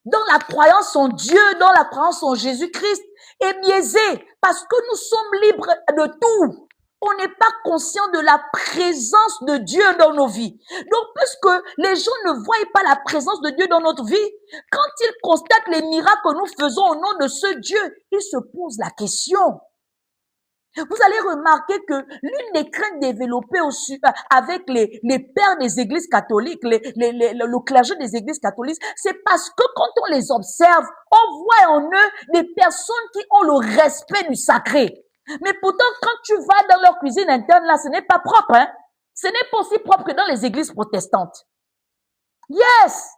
Speaker 1: dans la croyance en Dieu, dans la croyance en Jésus-Christ, est biaisée. Parce que nous sommes libres de tout. On n'est pas conscient de la présence de Dieu dans nos vies. Donc, puisque les gens ne voient pas la présence de Dieu dans notre vie, quand ils constatent les miracles que nous faisons au nom de ce Dieu, ils se posent la question. Vous allez remarquer que l'une des craintes développées avec les pères des églises catholiques, le clergé des églises catholiques, c'est parce que quand on les observe, on voit en eux des personnes qui ont le respect du sacré. Mais pourtant, quand tu vas dans leur cuisine interne, là, ce n'est pas propre, hein. Ce n'est pas aussi propre que dans les églises protestantes. Yes!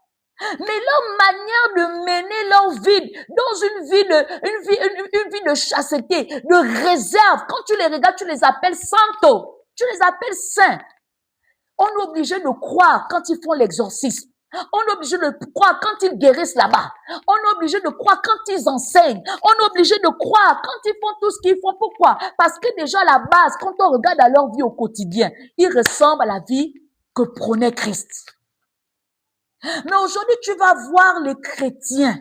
Speaker 1: Mais leur manière de mener leur vie dans une vie de chasteté, de réserve, quand tu les regardes, tu les appelles santos, tu les appelles saints. On est obligé de croire quand ils font l'exorcisme. On est obligé de croire quand ils guérissent là-bas. On est obligé de croire quand ils enseignent. On est obligé de croire quand ils font tout ce qu'ils font. Pourquoi? Parce que déjà à la base, quand on regarde à leur vie au quotidien, ils ressemblent à la vie que prônait Christ. Mais aujourd'hui, tu vas voir les chrétiens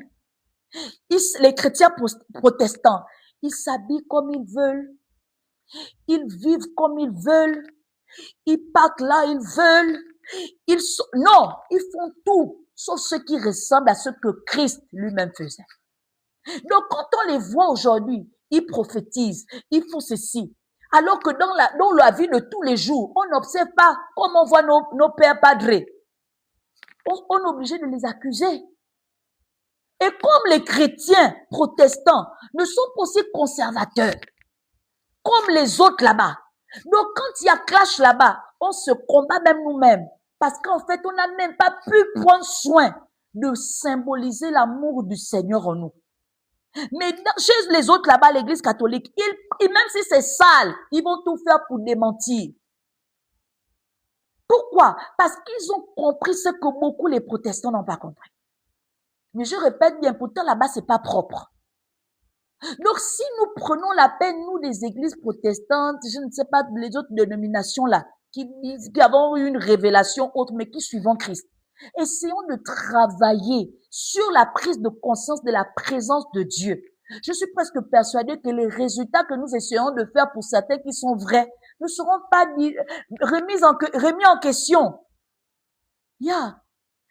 Speaker 1: protestants, ils s'habillent comme ils veulent, ils vivent comme ils veulent, ils partent là ils veulent, non, ils font tout, sauf ce qui ressemble à ce que Christ lui-même faisait. Donc, quand on les voit aujourd'hui, ils prophétisent, ils font ceci, alors que dans la vie de tous les jours, on n'observe pas comme on voit nos pères padres. On est obligé de les accuser. Et comme les chrétiens protestants ne sont pas aussi conservateurs comme les autres là-bas, donc quand il y a clash là-bas, on se combat même nous-mêmes. Parce qu'en fait, on n'a même pas pu prendre soin de symboliser l'amour du Seigneur en nous. Mais chez les autres là-bas, l'église catholique, même si c'est sale, ils vont tout faire pour démentir. Pourquoi? Parce qu'ils ont compris ce que beaucoup les protestants n'ont pas compris. Mais je répète bien, pourtant là-bas, c'est pas propre. Donc, si nous prenons la peine, nous, des églises protestantes, je ne sais pas, les autres dénominations là, qui avons eu une révélation autre, mais qui suivons Christ, essayons de travailler sur la prise de conscience de la présence de Dieu. Je suis presque persuadée que les résultats que nous essayons de faire pour certains qui sont vrais ne seront pas remis en question. Yeah.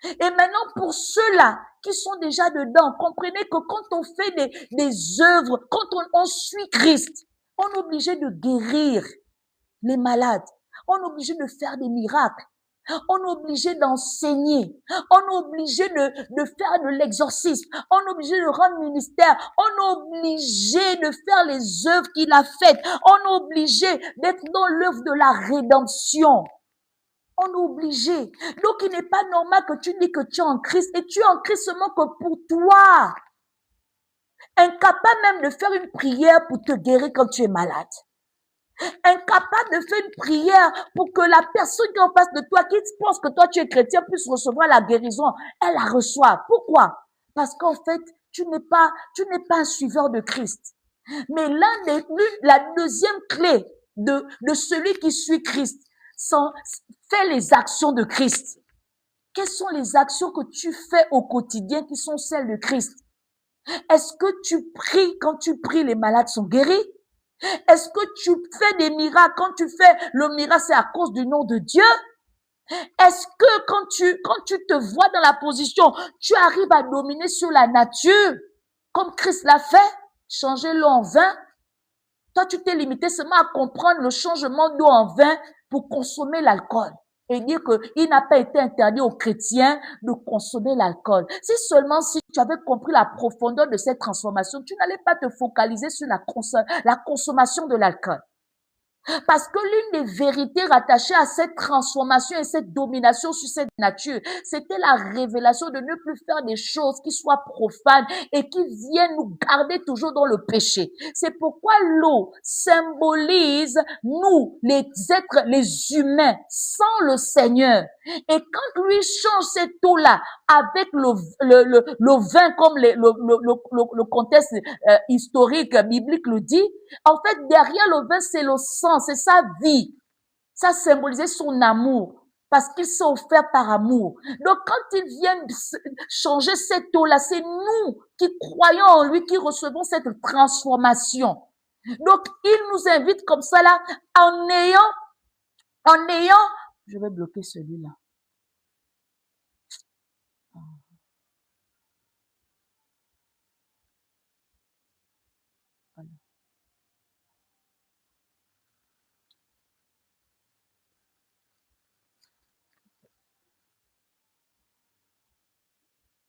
Speaker 1: Et maintenant, pour ceux-là qui sont déjà dedans, comprenez que quand on fait des œuvres, quand on suit Christ, on est obligé de guérir les malades. On est obligé de faire des miracles. On est obligé d'enseigner. On est obligé de faire de l'exorcisme. On est obligé de rendre ministère. On est obligé de faire les œuvres qu'il a faites. On est obligé d'être dans l'œuvre de la rédemption. On est obligé. Donc, il n'est pas normal que tu dis que tu es en Christ et tu es en Christ seulement que pour toi. Incapable même de faire une prière pour te guérir quand tu es malade. Incapable de faire une prière pour que la personne qui est en face de toi, qui pense que toi tu es chrétien, puisse recevoir la guérison. Elle la reçoit. Pourquoi? Parce qu'en fait, tu n'es pas un suiveur de Christ. Mais la deuxième clé de celui qui suit Christ, fais les actions de Christ. Quelles sont les actions que tu fais au quotidien qui sont celles de Christ? Est-ce que tu pries? Quand tu pries, les malades sont guéris? Est-ce que tu fais des miracles? Quand tu fais le miracle, c'est à cause du nom de Dieu? Est-ce que quand tu te vois dans la position, tu arrives à dominer sur la nature, comme Christ l'a fait, changer l'eau en vin? Toi, tu t'es limité seulement à comprendre le changement d'eau en vin pour consommer l'alcool. Et dire qu'il n'a pas été interdit aux chrétiens de consommer l'alcool. Si seulement si tu avais compris la profondeur de cette transformation, tu n'allais pas te focaliser sur la consommation de l'alcool. Parce que l'une des vérités rattachées à cette transformation et cette domination sur cette nature, c'était la révélation de ne plus faire des choses qui soient profanes et qui viennent nous garder toujours dans le péché. C'est pourquoi l'eau symbolise nous, les êtres, les humains, sans le Seigneur. Et quand lui change cette eau-là avec le vin, comme le contexte historique, biblique le dit, en fait, derrière le vin, c'est le sang, c'est sa vie. Ça symbolisait son amour, parce qu'il s'est offert par amour. Donc, quand il vient changer cette eau-là, c'est nous qui croyons en lui, qui recevons cette transformation. Donc, il nous invite comme ça là, en ayant, je vais bloquer celui-là.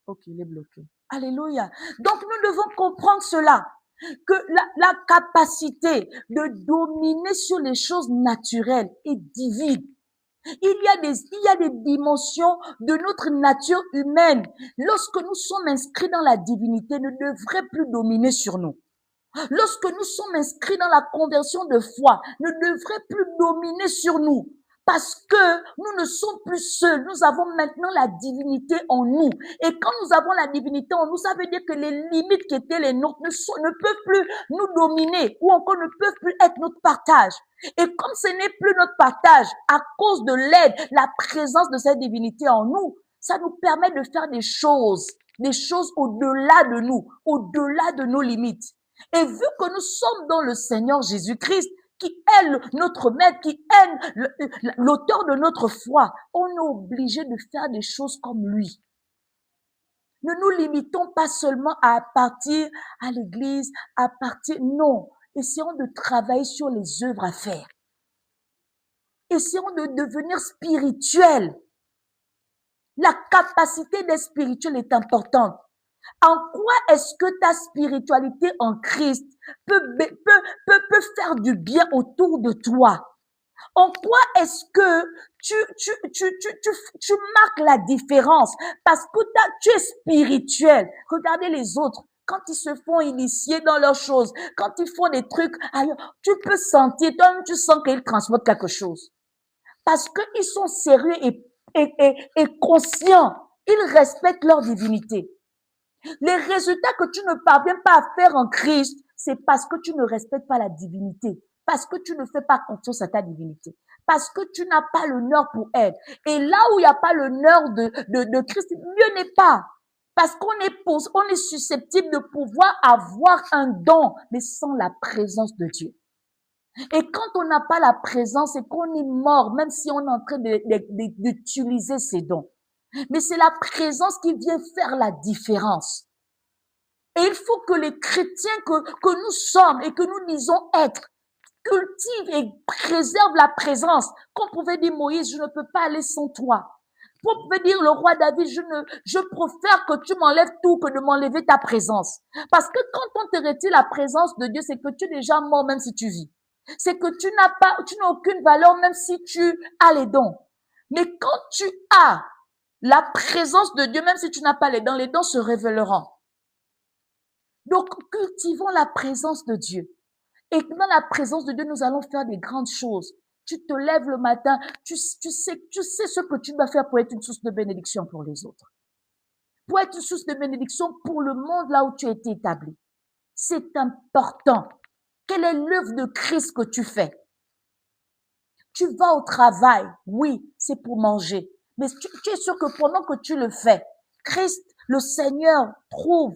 Speaker 1: Ok, il est bloqué. Alléluia. Donc, nous devons comprendre cela, que la capacité de dominer sur les choses naturelles est divine. Il y a des dimensions de notre nature humaine. Lorsque nous sommes inscrits dans la divinité, ne devrait plus dominer sur nous. Lorsque nous sommes inscrits dans la conversion de foi, ne devrait plus dominer sur nous. Parce que nous ne sommes plus seuls, nous avons maintenant la divinité en nous. Et quand nous avons la divinité en nous, ça veut dire que les limites qui étaient les nôtres ne peuvent plus nous dominer ou encore ne peuvent plus être notre partage. Et comme ce n'est plus notre partage, à cause de l'aide, la présence de cette divinité en nous, ça nous permet de faire des choses au-delà de nous, au-delà de nos limites. Et vu que nous sommes dans le Seigneur Jésus-Christ, qui est notre maître, qui est l'auteur de notre foi, on est obligé de faire des choses comme lui. Ne nous limitons pas seulement à partir à l'église, non. Essayons de travailler sur les œuvres à faire. Essayons de devenir spirituels. La capacité d'être spirituel est importante. En quoi est-ce que ta spiritualité en Christ peut faire du bien autour de toi? En quoi est-ce que tu marques la différence? Parce que tu es spirituel. Regardez les autres. Quand ils se font initier dans leurs choses, quand ils font des trucs ailleurs, tu peux sentir, toi-même tu sens qu'ils transmettent quelque chose. Parce qu'ils sont sérieux et conscients. Ils respectent leur divinité. Les résultats que tu ne parviens pas à faire en Christ, c'est parce que tu ne respectes pas la divinité, parce que tu ne fais pas confiance à ta divinité, parce que tu n'as pas l'honneur pour elle. Et là où il n'y a pas l'honneur de Christ, mieux n'est pas. Parce qu'on est susceptible de pouvoir avoir un don, mais sans la présence de Dieu. Et quand on n'a pas la présence, c'est qu'on est mort, même si on est en train d'utiliser ces dons. Mais c'est la présence qui vient faire la différence. Et il faut que les chrétiens que nous sommes et que nous disons être cultivent et préservent la présence. Qu'on pouvait dire Moïse, je ne peux pas aller sans toi. Qu'on pouvait dire le roi David, je préfère que tu m'enlèves tout que de m'enlever ta présence. Parce que quand on te retire la présence de Dieu, c'est que tu es déjà mort même si tu vis. C'est que tu n'as aucune valeur même si tu as les dons. Mais quand tu as la présence de Dieu, même si tu n'as pas les dons se révéleront. Donc, cultivons la présence de Dieu. Et dans la présence de Dieu, nous allons faire des grandes choses. Tu te lèves le matin, tu sais ce que tu dois faire pour être une source de bénédiction pour les autres. Pour être une source de bénédiction pour le monde là où tu as été établi. C'est important. Quelle est l'œuvre de Christ que tu fais? Tu vas au travail, oui, c'est pour manger. Mais tu es sûr que pendant que tu le fais, Christ, le Seigneur, trouve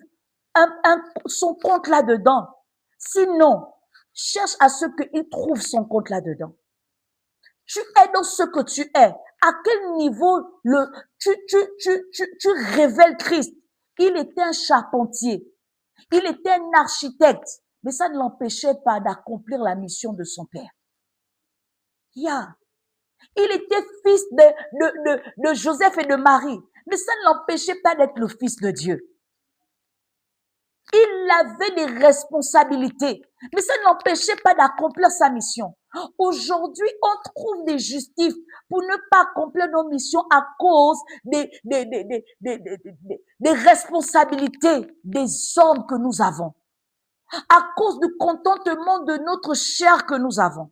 Speaker 1: son compte là-dedans. Sinon, cherche à ce qu'il trouve son compte là-dedans. Tu es dans ce que tu es. À quel niveau tu révèles Christ? Il était un charpentier. Il était un architecte. Mais ça ne l'empêchait pas d'accomplir la mission de son père. Yeah. Il était fils de Joseph et de Marie. Mais ça ne l'empêchait pas d'être le fils de Dieu. Il avait des responsabilités, mais ça ne l'empêchait pas d'accomplir sa mission. Aujourd'hui, on trouve des justifs pour ne pas accomplir nos missions à cause des responsabilités des hommes que nous avons, à cause du contentement de notre chair que nous avons.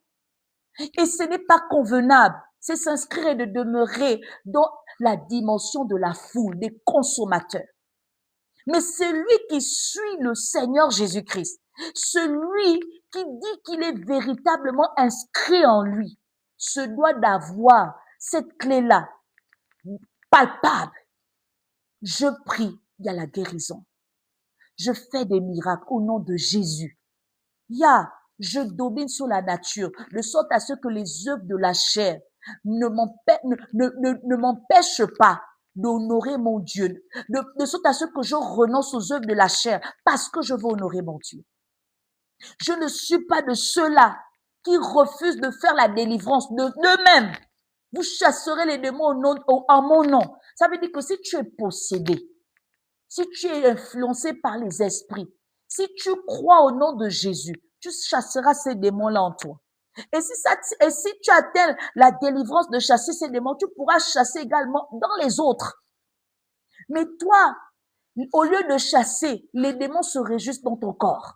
Speaker 1: Et ce n'est pas convenable, c'est s'inscrire et de demeurer dans la dimension de la foule, des consommateurs. Mais celui qui suit le Seigneur Jésus-Christ, celui qui dit qu'il est véritablement inscrit en lui, se doit d'avoir cette clé-là, palpable. Je prie, il y a la guérison. Je fais des miracles au nom de Jésus. Je domine sur la nature, de sorte à ce que les œuvres de la chair ne m'empêchent pas d'honorer mon Dieu, de sorte à ce que je renonce aux œuvres de la chair, parce que je veux honorer mon Dieu. Je ne suis pas de ceux-là qui refusent de faire la délivrance d'eux-mêmes. Vous chasserez les démons en mon nom. Ça veut dire que si tu es possédé, si tu es influencé par les esprits, si tu crois au nom de Jésus, tu chasseras ces démons-là en toi. Et si tu atteins la délivrance de chasser ces démons, tu pourras chasser également dans les autres. Mais toi, au lieu de chasser, les démons se réjouissent dans ton corps.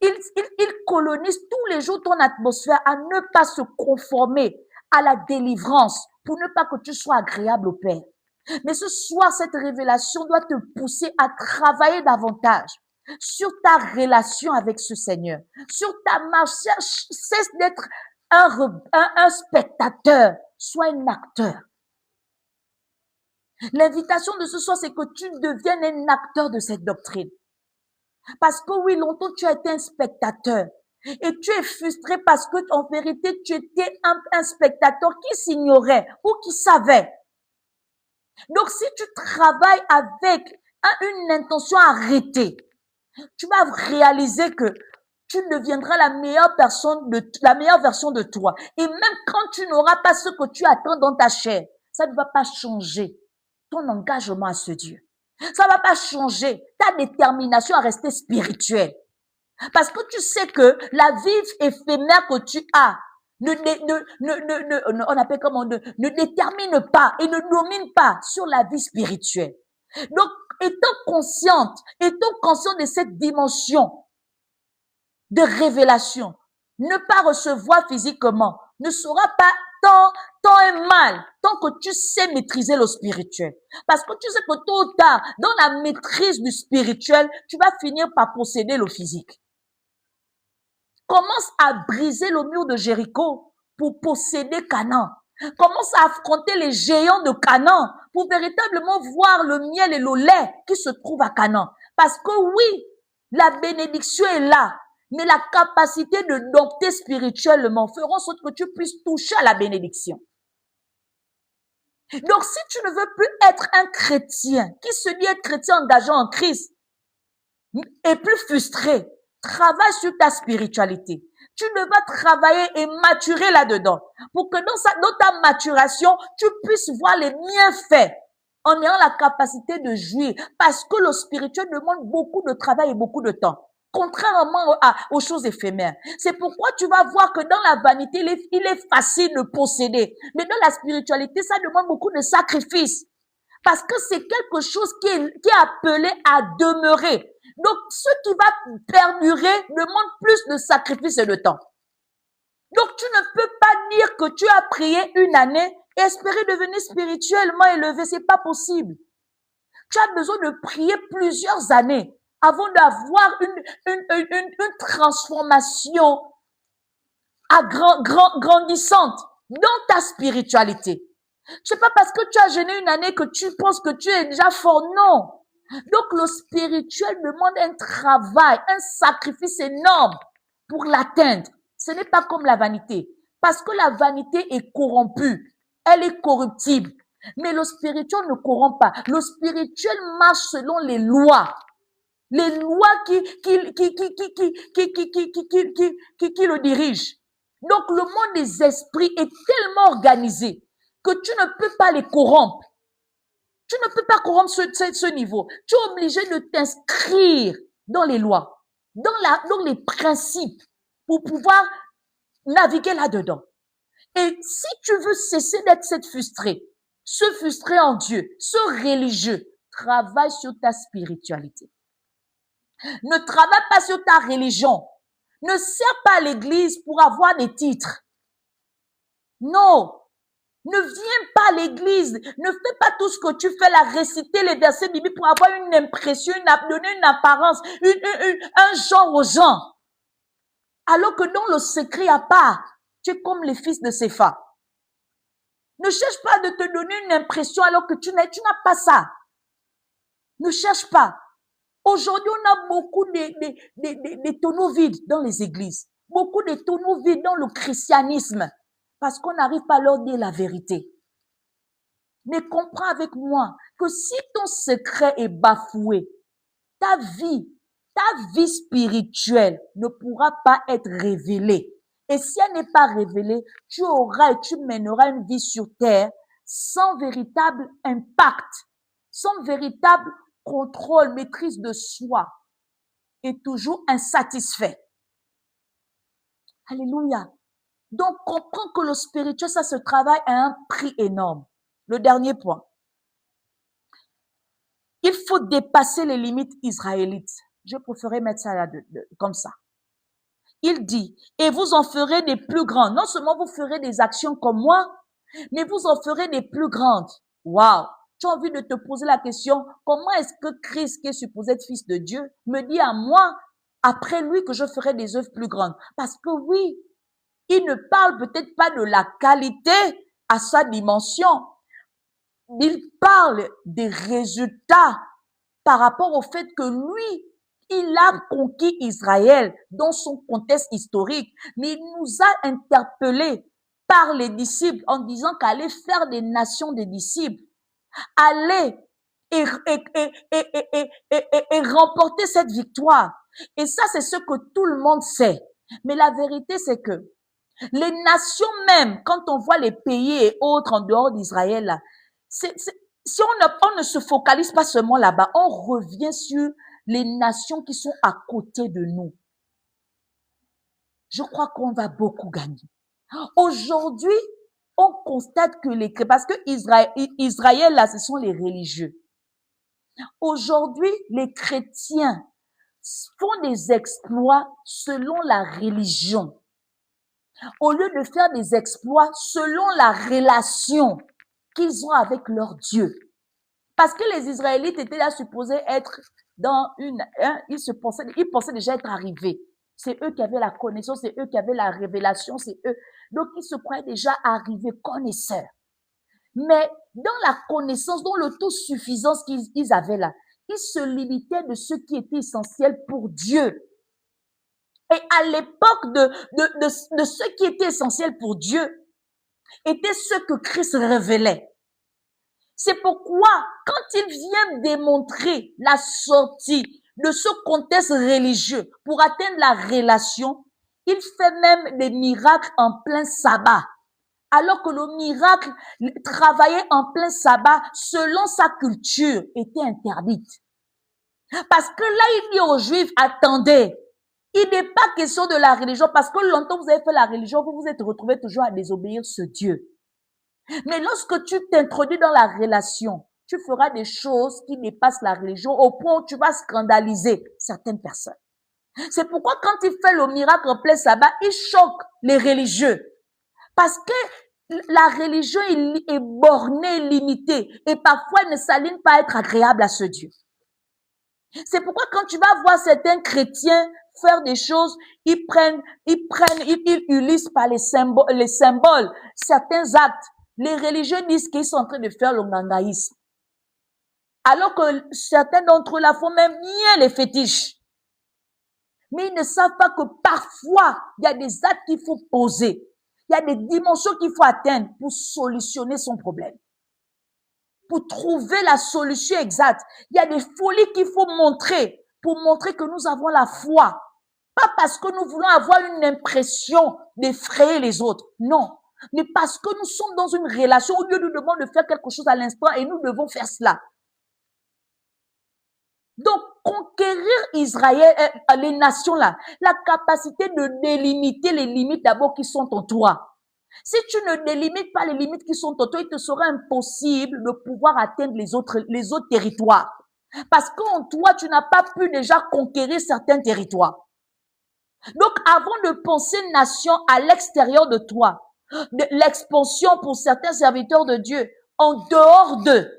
Speaker 1: Ils colonisent tous les jours ton atmosphère à ne pas se conformer à la délivrance pour ne pas que tu sois agréable au Père. Mais ce soir, cette révélation doit te pousser à travailler davantage sur ta relation avec ce Seigneur, sur ta marche. Cesse d'être un spectateur, sois un acteur. L'invitation de ce soir, c'est que tu deviennes un acteur de cette doctrine. Parce que oui, longtemps tu as été un spectateur et tu es frustré parce que en vérité tu étais un spectateur qui s'ignorait ou qui savait. Donc si tu travailles avec une intention arrêtée, tu vas réaliser que tu deviendras la meilleure version de toi. Et même quand tu n'auras pas ce que tu attends dans ta chair, ça ne va pas changer ton engagement à ce Dieu. Ça ne va pas changer ta détermination à rester spirituel. Parce que tu sais que la vie éphémère que tu as ne détermine pas et ne domine pas sur la vie spirituelle. Donc, étant conscient de cette dimension de révélation, ne pas recevoir physiquement ne sera pas tant un mal, tant que tu sais maîtriser le spirituel. Parce que tu sais que tôt ou tard, dans la maîtrise du spirituel, tu vas finir par posséder le physique. Commence à briser le mur de Jéricho pour posséder Canaan. Commence à affronter les géants de Canaan pour véritablement voir le miel et le lait qui se trouvent à Canaan. Parce que oui, la bénédiction est là, mais la capacité de dompter spirituellement fera en sorte que tu puisses toucher à la bénédiction. Donc, si tu ne veux plus être un chrétien qui se dit être chrétien engagé en Christ et plus frustré, travaille sur ta spiritualité. Tu devras travailler et maturer là-dedans pour que dans ta maturation, tu puisses voir les bienfaits en ayant la capacité de jouir parce que le spirituel demande beaucoup de travail et beaucoup de temps. Contrairement aux choses éphémères. C'est pourquoi tu vas voir que dans la vanité, il est facile de posséder. Mais dans la spiritualité, ça demande beaucoup de sacrifices. Parce que c'est quelque chose qui est appelé à demeurer. Donc, ce qui va perdurer demande plus de sacrifices et de temps. Donc, tu ne peux pas dire que tu as prié une année et espérer devenir spirituellement élevé. C'est pas possible. Tu as besoin de prier plusieurs années avant d'avoir une transformation grandissante dans ta spiritualité. C'est pas parce que tu as jeûné une année que tu penses que tu es déjà fort, non. Donc le spirituel demande un travail, un sacrifice énorme pour l'atteindre. Ce n'est pas comme la vanité. Parce que la vanité est corrompue, elle est corruptible. Mais le spirituel ne corrompt pas. Le spirituel marche selon les lois. Les lois qui le dirigent. Donc le monde des esprits est tellement organisé que tu ne peux pas les corrompre. Tu ne peux pas corrompre ce niveau. Tu es obligé de t'inscrire dans les lois, dans les principes pour pouvoir naviguer là-dedans. Et si tu veux cesser d'être cette frustrée, se frustrer en Dieu, ce religieux, travaille sur ta spiritualité. Ne travaille pas sur ta religion. Ne sers pas à l'église pour avoir des titres. Non. Ne viens pas à l'église. Ne fais pas tout ce que tu fais là, réciter les versets bibliques pour avoir une impression, donner une apparence, un genre aux gens. Alors que dans le secret à part, tu es comme les fils de Sépha. Ne cherche pas de te donner une impression alors que tu n'as pas ça. Ne cherche pas. Aujourd'hui, on a beaucoup de tonneaux vides dans les églises. Beaucoup de tonneaux vides dans le christianisme. Parce qu'on n'arrive pas à leur dire la vérité. Mais comprends avec moi que si ton secret est bafoué, ta vie spirituelle ne pourra pas être révélée. Et si elle n'est pas révélée, tu auras et tu mèneras une vie sur terre sans véritable impact, sans véritable contrôle, maîtrise de soi et toujours insatisfait. Alléluia. Donc, comprends que le spirituel, ça se travaille à un prix énorme. Le dernier point. Il faut dépasser les limites israélites. Je préférais mettre ça là comme ça. Il dit, et vous en ferez des plus grandes. Non seulement vous ferez des actions comme moi, mais vous en ferez des plus grandes. Waouh! Tu as envie de te poser la question, comment est-ce que Christ, qui est supposé être fils de Dieu, me dit à moi, après lui, que je ferai des œuvres plus grandes? Parce que oui, il ne parle peut-être pas de la qualité à sa dimension. Il parle des résultats par rapport au fait que lui, il a conquis Israël dans son contexte historique, mais il nous a interpellés par les disciples en disant qu'aller faire des nations des disciples, aller et remporter cette victoire. Et ça, c'est ce que tout le monde sait. Mais la vérité, c'est que les nations même, quand on voit les pays et autres en dehors d'Israël, là, si on ne se focalise pas seulement là-bas, on revient sur les nations qui sont à côté de nous. Je crois qu'on va beaucoup gagner. Aujourd'hui, on constate que parce que Israël, là, ce sont les religieux. Aujourd'hui, les chrétiens font des exploits selon la religion. Au lieu de faire des exploits selon la relation qu'ils ont avec leur Dieu. Parce que les Israélites étaient là supposés être dans ils pensaient déjà être arrivés. C'est eux qui avaient la connaissance, c'est eux qui avaient la révélation, c'est eux. Donc, ils se croyaient déjà arrivés, connaisseurs. Mais dans la connaissance, dans l'autosuffisance qu'ils avaient là, ils se limitaient de ce qui était essentiel pour Dieu. Et à l'époque de ce qui était essentiel pour Dieu, était ce que Christ révélait. C'est pourquoi, quand il vient démontrer la sortie de ce contexte religieux pour atteindre la relation, il fait même des miracles en plein sabbat. Alors que le miracle, travailler en plein sabbat, selon sa culture, était interdite. Parce que là, il dit aux Juifs, attendez, il n'est pas question de la religion, parce que longtemps vous avez fait la religion, vous vous êtes retrouvés toujours à désobéir ce Dieu. Mais lorsque tu t'introduis dans la relation, tu feras des choses qui dépassent la religion au point où tu vas scandaliser certaines personnes. C'est pourquoi quand il fait le miracle en plein sabbat, il choque les religieux. Parce que la religion est bornée, limitée, et parfois elle ne s'aligne pas à être agréable à ce Dieu. C'est pourquoi quand tu vas voir certains chrétiens faire des choses, ils utilisent par les symboles, certains actes. Les religieux disent qu'ils sont en train de faire le ngangaïsme. Alors que certains d'entre eux la font même bien les fétiches. Mais ils ne savent pas que parfois, il y a des actes qu'il faut poser. Il y a des dimensions qu'il faut atteindre pour solutionner son problème. Pour trouver la solution exacte. Il y a des folies qu'il faut montrer pour montrer que nous avons la foi. Pas parce que nous voulons avoir une impression d'effrayer les autres. Non. mais parce que nous sommes dans une relation où Dieu nous demande de faire quelque chose à l'instant et nous devons faire cela. Donc, conquérir Israël, les nations là, la capacité de délimiter les limites d'abord qui sont en toi. Si tu ne délimites pas les limites qui sont en toi, il te sera impossible de pouvoir atteindre les autres territoires. Parce qu'en toi, tu n'as pas pu déjà conquérir certains territoires. Donc, avant de penser nation à l'extérieur de toi, de l'expansion pour certains serviteurs de Dieu, en dehors d'eux,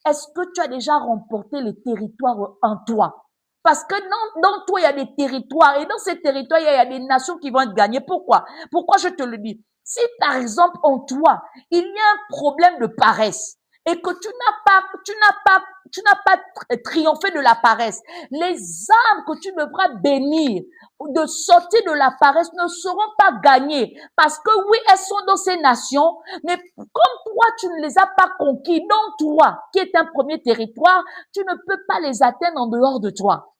Speaker 1: est-ce que tu as déjà remporté les territoires en toi? Parce que dans toi, il y a des territoires et dans ces territoires, il y a des nations qui vont être gagnées. Pourquoi? Pourquoi je te le dis? Si par exemple en toi, il y a un problème de paresse et que tu n'as pas triomphé de la paresse, les âmes que tu devras bénir de sortir de la paresse ne seront pas gagnées parce que oui, elles sont dans ces nations, mais comme toi, tu ne les as pas conquis dans toi, qui est un premier territoire, tu ne peux pas les atteindre en dehors de toi.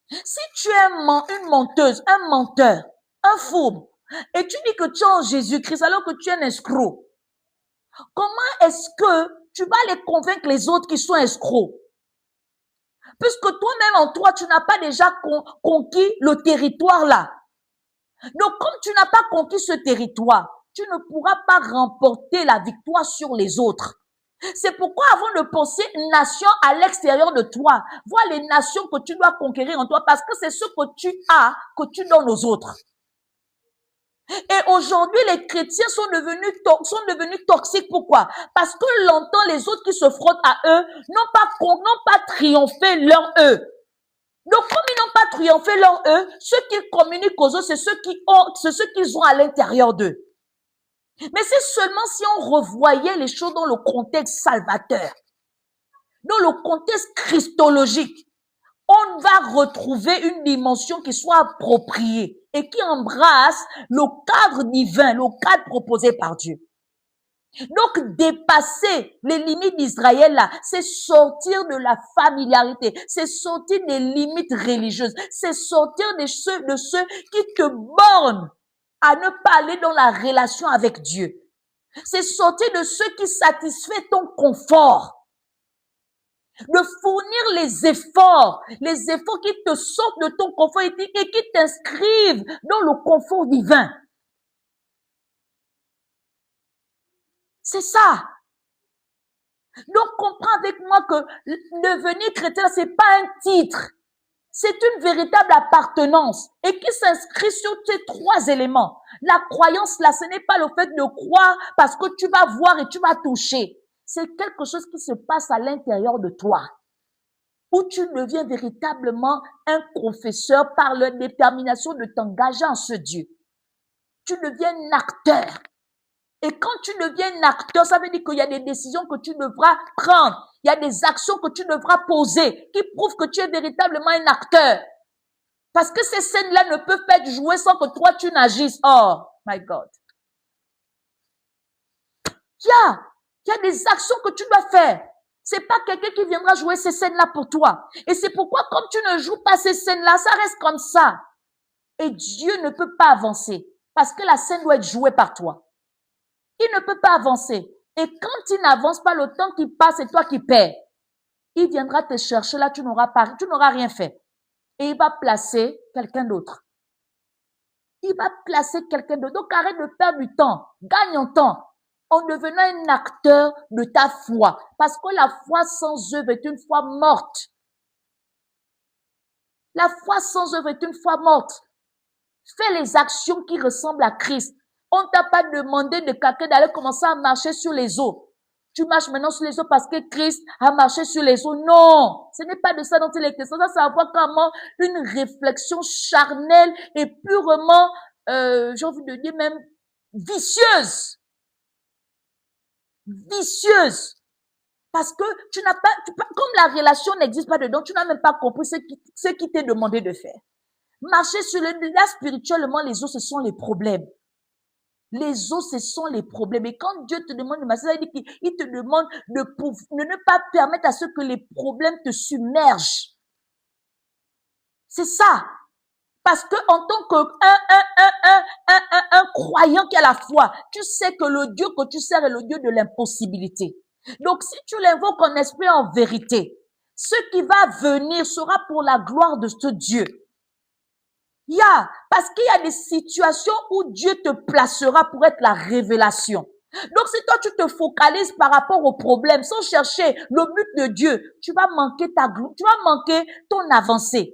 Speaker 1: Si tu es une menteuse, un menteur, un fourbe, et tu dis que tu es en Jésus-Christ alors que tu es un escroc, comment est-ce que tu vas les convaincre les autres qui sont escrocs? Puisque toi-même en toi, tu n'as pas déjà conquis le territoire là. Donc, comme tu n'as pas conquis ce territoire, tu ne pourras pas remporter la victoire sur les autres. C'est pourquoi avant de penser nation à l'extérieur de toi, vois les nations que tu dois conquérir en toi parce que c'est ce que tu as que tu donnes aux autres. Et aujourd'hui, les chrétiens sont devenus toxiques. Pourquoi? Parce que longtemps, les autres qui se frottent à eux n'ont pas triomphé leur eux. Donc, comme ils n'ont pas triomphé leur eux, ceux qui communiquent aux autres, c'est ceux qu'ils ont à l'intérieur d'eux. Mais c'est seulement si on revoyait les choses dans le contexte salvateur, dans le contexte christologique, on va retrouver une dimension qui soit appropriée et qui embrasse le cadre divin, le cadre proposé par Dieu. Donc, dépasser les limites d'Israël là, c'est sortir de la familiarité, c'est sortir des limites religieuses, c'est sortir de ceux qui te bornent à ne pas aller dans la relation avec Dieu. C'est sortir de ceux qui satisfait ton confort. De fournir les efforts qui te sortent de ton confort et qui t'inscrivent dans le confort divin. C'est ça. Donc, comprends avec moi que devenir chrétien, c'est pas un titre. C'est une véritable appartenance et qui s'inscrit sur ces trois éléments. La croyance, là, ce n'est pas le fait de croire parce que tu vas voir et tu vas toucher. C'est quelque chose qui se passe à l'intérieur de toi, où tu deviens véritablement un confesseur par la détermination de t'engager en ce Dieu. Tu deviens un acteur. Et quand tu deviens un acteur, ça veut dire qu'il y a des décisions que tu devras prendre. Il y a des actions que tu devras poser qui prouvent que tu es véritablement un acteur. Parce que ces scènes-là ne peuvent pas être jouées sans que toi, tu n'agisses. Oh, my God. Il y a des actions que tu dois faire. C'est pas quelqu'un qui viendra jouer ces scènes-là pour toi. Et c'est pourquoi, comme tu ne joues pas ces scènes-là, ça reste comme ça. Et Dieu ne peut pas avancer. Parce que la scène doit être jouée par toi. Il ne peut pas avancer. Et quand il n'avance pas, le temps qui passe, c'est toi qui perds. Il viendra te chercher là, tu n'auras rien fait. Et il va placer quelqu'un d'autre. Il va placer quelqu'un d'autre. Donc arrête de perdre du temps. Gagne en temps. En devenant un acteur de ta foi. Parce que la foi sans œuvre est une foi morte. La foi sans œuvre est une foi morte. Fais les actions qui ressemblent à Christ. On ne t'a pas demandé de quelqu'un d'aller commencer à marcher sur les eaux. Tu marches maintenant sur les eaux parce que Christ a marché sur les eaux. Non, ce n'est pas de ça dont il est question. Ça, c'est avoir comment une réflexion charnelle et purement, j'ai envie de dire même, vicieuse. Vicieuse. Parce que tu n'as pas, comme la relation n'existe pas dedans, tu n'as même pas compris ce qui t'est demandé de faire. Marcher sur là, spirituellement, les eaux, ce sont les problèmes. Les eaux, ce sont les problèmes. Et quand Dieu te demande de marcher, ça veut dire qu'il te demande de ne pas permettre à ce que les problèmes te submergent. C'est ça. Parce que en tant qu'un croyant qui a la foi, tu sais que le Dieu que tu sers est le Dieu de l'impossibilité. Donc, si tu l'invoques en esprit en vérité, ce qui va venir sera pour la gloire de ce Dieu. Parce qu'il y a des situations où Dieu te placera pour être la révélation. Donc, si toi, tu te focalises par rapport au problème sans chercher le but de Dieu, tu vas manquer ta gloire, tu vas manquer ton avancée.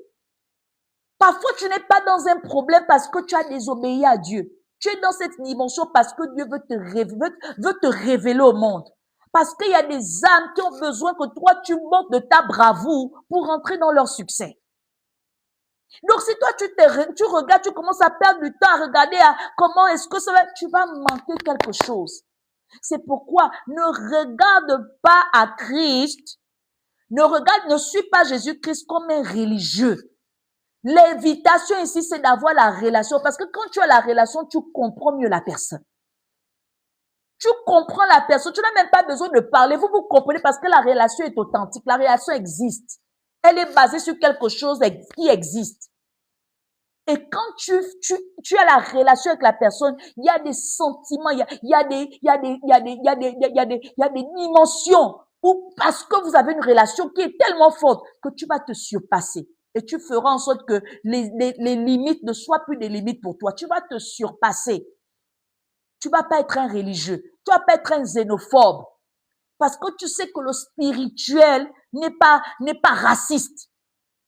Speaker 1: Parfois, tu n'es pas dans un problème parce que tu as désobéi à Dieu. Tu es dans cette dimension parce que Dieu veut te révéler au monde. Parce qu'il y a des âmes qui ont besoin que toi, tu montes de ta bravoure pour entrer dans leur succès. Donc, si toi, tu regardes, tu commences à perdre du temps à regarder comment est-ce que ça va, tu vas manquer quelque chose. C'est pourquoi ne regarde pas à Christ, ne suis pas Jésus-Christ comme un religieux. L'invitation ici, c'est d'avoir la relation. Parce que quand tu as la relation, tu comprends mieux la personne. Tu comprends la personne. Tu n'as même pas besoin de parler. Vous comprenez parce que la relation est authentique. La relation existe. Elle est basée sur quelque chose qui existe. Et quand tu as la relation avec la personne, il y a des sentiments, il y a des dimensions où, parce que vous avez une relation qui est tellement forte que tu vas te surpasser. Et tu feras en sorte que les limites ne soient plus des limites pour toi. Tu vas te surpasser. Tu vas pas être un religieux. Tu vas pas être un xénophobe. Parce que tu sais que le spirituel n'est pas raciste.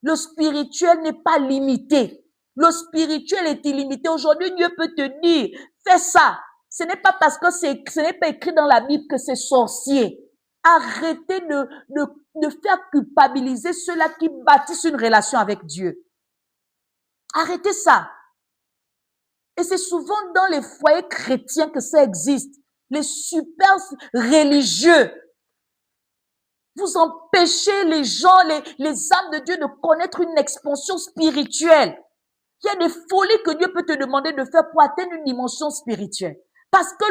Speaker 1: Le spirituel n'est pas limité. Le spirituel est illimité. Aujourd'hui, Dieu peut te dire, fais ça. Ce n'est pas parce que ce n'est pas écrit dans la Bible que c'est sorcier. Arrêtez de faire culpabiliser ceux-là qui bâtissent une relation avec Dieu. Arrêtez ça. Et c'est souvent dans les foyers chrétiens que ça existe. Les super religieux. Vous empêchez les gens, les âmes de Dieu de connaître une expansion spirituelle. Il y a des folies que Dieu peut te demander de faire pour atteindre une dimension spirituelle. Parce que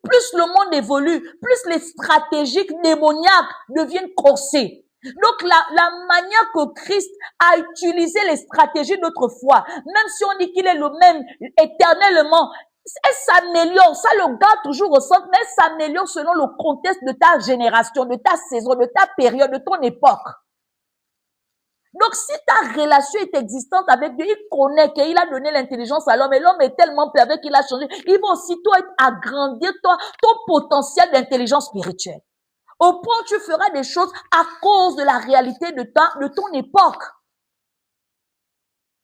Speaker 1: plus le monde évolue, plus les stratégies démoniaques deviennent corsées. Donc, la manière que Christ a utilisé les stratégies d'autrefois, même si on dit qu'il est le même éternellement, elle s'améliore. Ça le garde toujours au centre, mais elle s'améliore selon le contexte de ta génération, de ta saison, de ta période, de ton époque. Donc, si ta relation est existante avec Dieu, il connaît qu'il a donné l'intelligence à l'homme et l'homme est tellement pervers qu'il a changé. Il va aussitôt agrandir ton potentiel d'intelligence spirituelle. Au point où tu feras des choses à cause de la réalité de ton époque.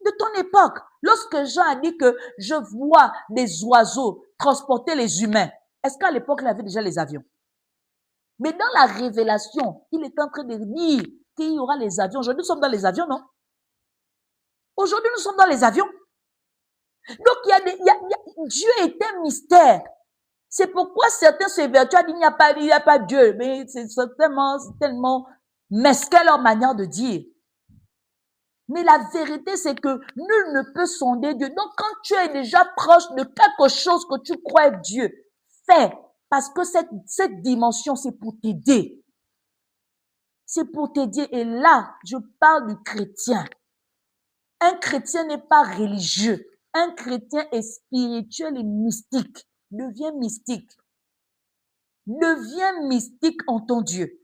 Speaker 1: De ton époque. Lorsque Jean a dit que je vois des oiseaux transporter les humains, est-ce qu'à l'époque, il avait déjà les avions? Mais dans la révélation, il est en train de dire qu'il y aura les avions. Aujourd'hui, nous sommes dans les avions, non? Aujourd'hui, nous sommes dans les avions. Donc, Dieu est un mystère. C'est pourquoi certains s'évertuent à dire il n'y a pas Dieu. Mais c'est tellement mesquin leur manière de dire. Mais la vérité, c'est que nul ne peut sonder Dieu. Donc, quand tu es déjà proche de quelque chose que tu crois être Dieu, fais. Parce que cette dimension, c'est pour t'aider. C'est pour t'aider. Et là, je parle du chrétien. Un chrétien n'est pas religieux. Un chrétien est spirituel et mystique. Deviens mystique. Deviens mystique en ton Dieu.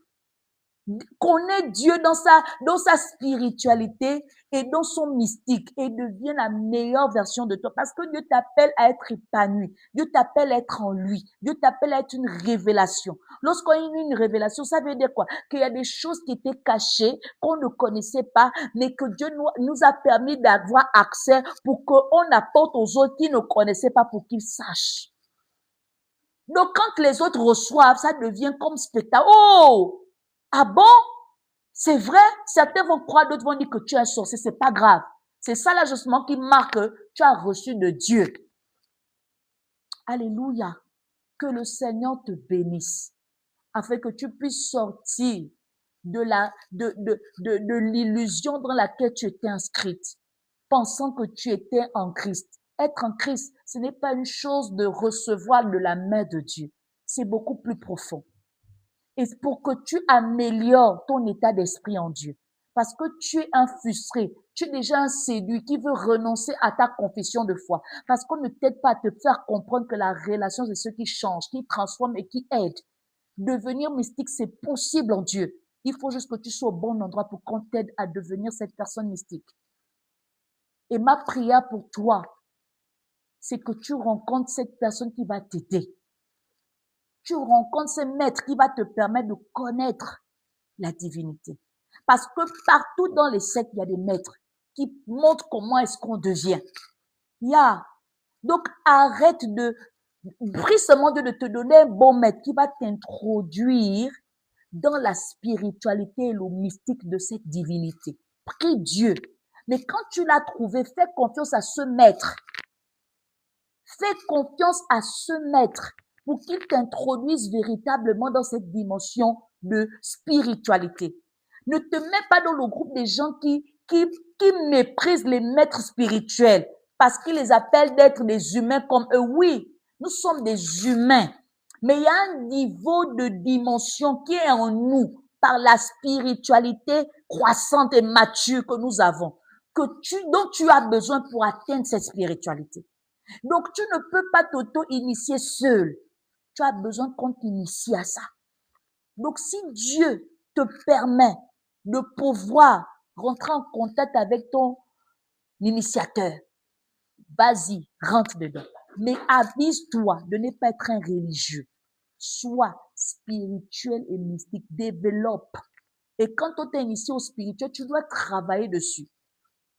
Speaker 1: Connais Dieu dans sa spiritualité et dans son mystique et deviens la meilleure version de toi parce que Dieu t'appelle à être épanoui. Dieu t'appelle à être en lui. Dieu t'appelle à être une révélation. Lorsqu'on a une révélation, ça veut dire quoi? Qu'il y a des choses qui étaient cachées, qu'on ne connaissait pas, mais que Dieu nous a permis d'avoir accès pour qu'on apporte aux autres qui ne connaissaient pas pour qu'ils sachent. Donc, quand les autres reçoivent, ça devient comme spectacle. Oh! Ah bon? C'est vrai? Certains vont croire, d'autres vont dire que tu es un sorcier. C'est pas grave. C'est ça l'ajustement qui marque que tu as reçu de Dieu. Alléluia. Que le Seigneur te bénisse. Afin que tu puisses sortir de l'illusion dans laquelle tu étais inscrite. Pensant que tu étais en Christ. Être en Christ, ce n'est pas une chose de recevoir de la main de Dieu. C'est beaucoup plus profond. Et pour que tu améliores ton état d'esprit en Dieu. Parce que tu es un frustré, Tu es déjà un séduit qui veut renoncer à ta confession de foi. Parce qu'on ne t'aide pas à te faire comprendre que la relation, c'est ce qui change, qui transforme et qui aide. Devenir mystique, c'est possible en Dieu. Il faut juste que tu sois au bon endroit pour qu'on t'aide à devenir cette personne mystique. Et ma prière pour toi, c'est que tu rencontres cette personne qui va t'aider. Tu rencontres ce maître qui va te permettre de connaître la divinité. Parce que partout dans les sectes, il y a des maîtres qui montrent comment est-ce qu'on devient. Donc, arrête de... Prie seulement de te donner un bon maître qui va t'introduire dans la spiritualité et le mystique de cette divinité. Prie Dieu. Mais quand tu l'as trouvé, fais confiance à ce maître. Fais confiance à ce maître pour qu'il t'introduise véritablement dans cette dimension de spiritualité. Ne te mets pas dans le groupe des gens qui méprisent les maîtres spirituels parce qu'ils les appellent d'être des humains comme eux. Oui, nous sommes des humains, mais il y a un niveau de dimension qui est en nous par la spiritualité croissante et mature que nous avons, dont tu as besoin pour atteindre cette spiritualité. Donc, tu ne peux pas t'auto-initier seul. Tu as besoin qu'on t'initie à ça. Donc, si Dieu te permet de pouvoir rentrer en contact avec ton initiateur, vas-y, rentre dedans. Mais avise-toi de ne pas être un religieux. Sois spirituel et mystique. Développe. Et quand on t'a initié au spirituel, tu dois travailler dessus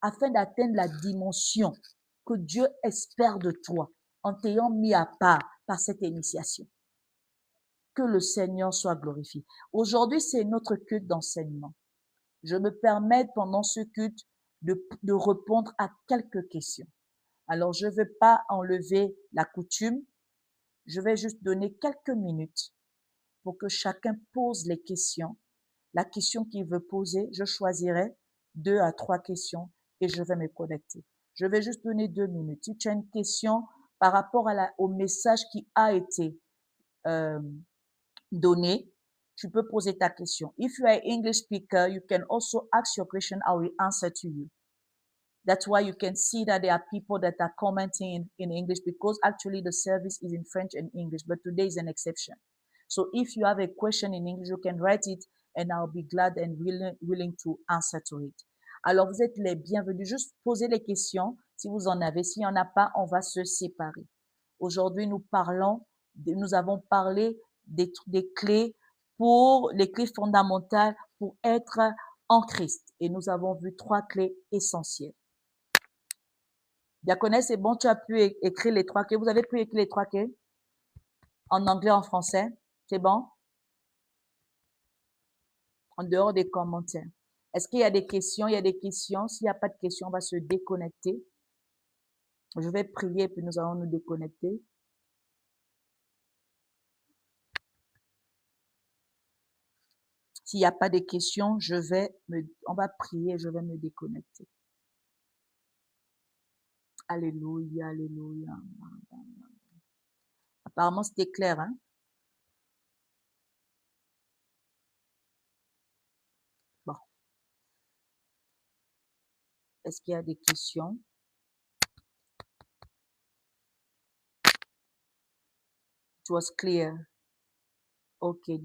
Speaker 1: afin d'atteindre la dimension que Dieu espère de toi en t'ayant mis à part par cette initiation. Que le Seigneur soit glorifié. Aujourd'hui, c'est notre culte d'enseignement. Je me permets pendant ce culte de répondre à quelques questions. Alors, je ne vais pas enlever la coutume. Je vais juste donner quelques minutes pour que chacun pose les questions. La question qu'il veut poser, je choisirai 2 à 3 questions et je vais me connecter. Je vais juste donner 2 minutes. Si tu as une question par rapport au message qui a été donné, tu peux poser ta question. If you are an English speaker, you can also ask your question. I will answer to you. That's why you can see that there are people that are commenting in English because actually the service is in French and English, but today is an exception. So if you have a question in English, you can write it and I'll be glad and willing to answer to it. Alors, vous êtes les bienvenus. Juste posez les questions si vous en avez. S'il n'y en a pas, on va se séparer. Aujourd'hui, nous avons parlé des clés les clés fondamentales pour être en Christ. Et nous avons vu 3 clés essentielles. Diaconesse, c'est bon, tu as pu écrire les 3 clés. Vous avez pu écrire les 3 clés? En anglais, en français? C'est bon? En dehors des commentaires. Est-ce qu'il y a des questions? Il y a des questions. S'il n'y a pas de questions, on va se déconnecter. Je vais prier, puis nous allons nous déconnecter. S'il n'y a pas de questions, on va prier, je vais me déconnecter. Alléluia, alléluia. Apparemment, c'était clair, hein? Bon. Est-ce qu'il y a des questions? It was clear. Okay.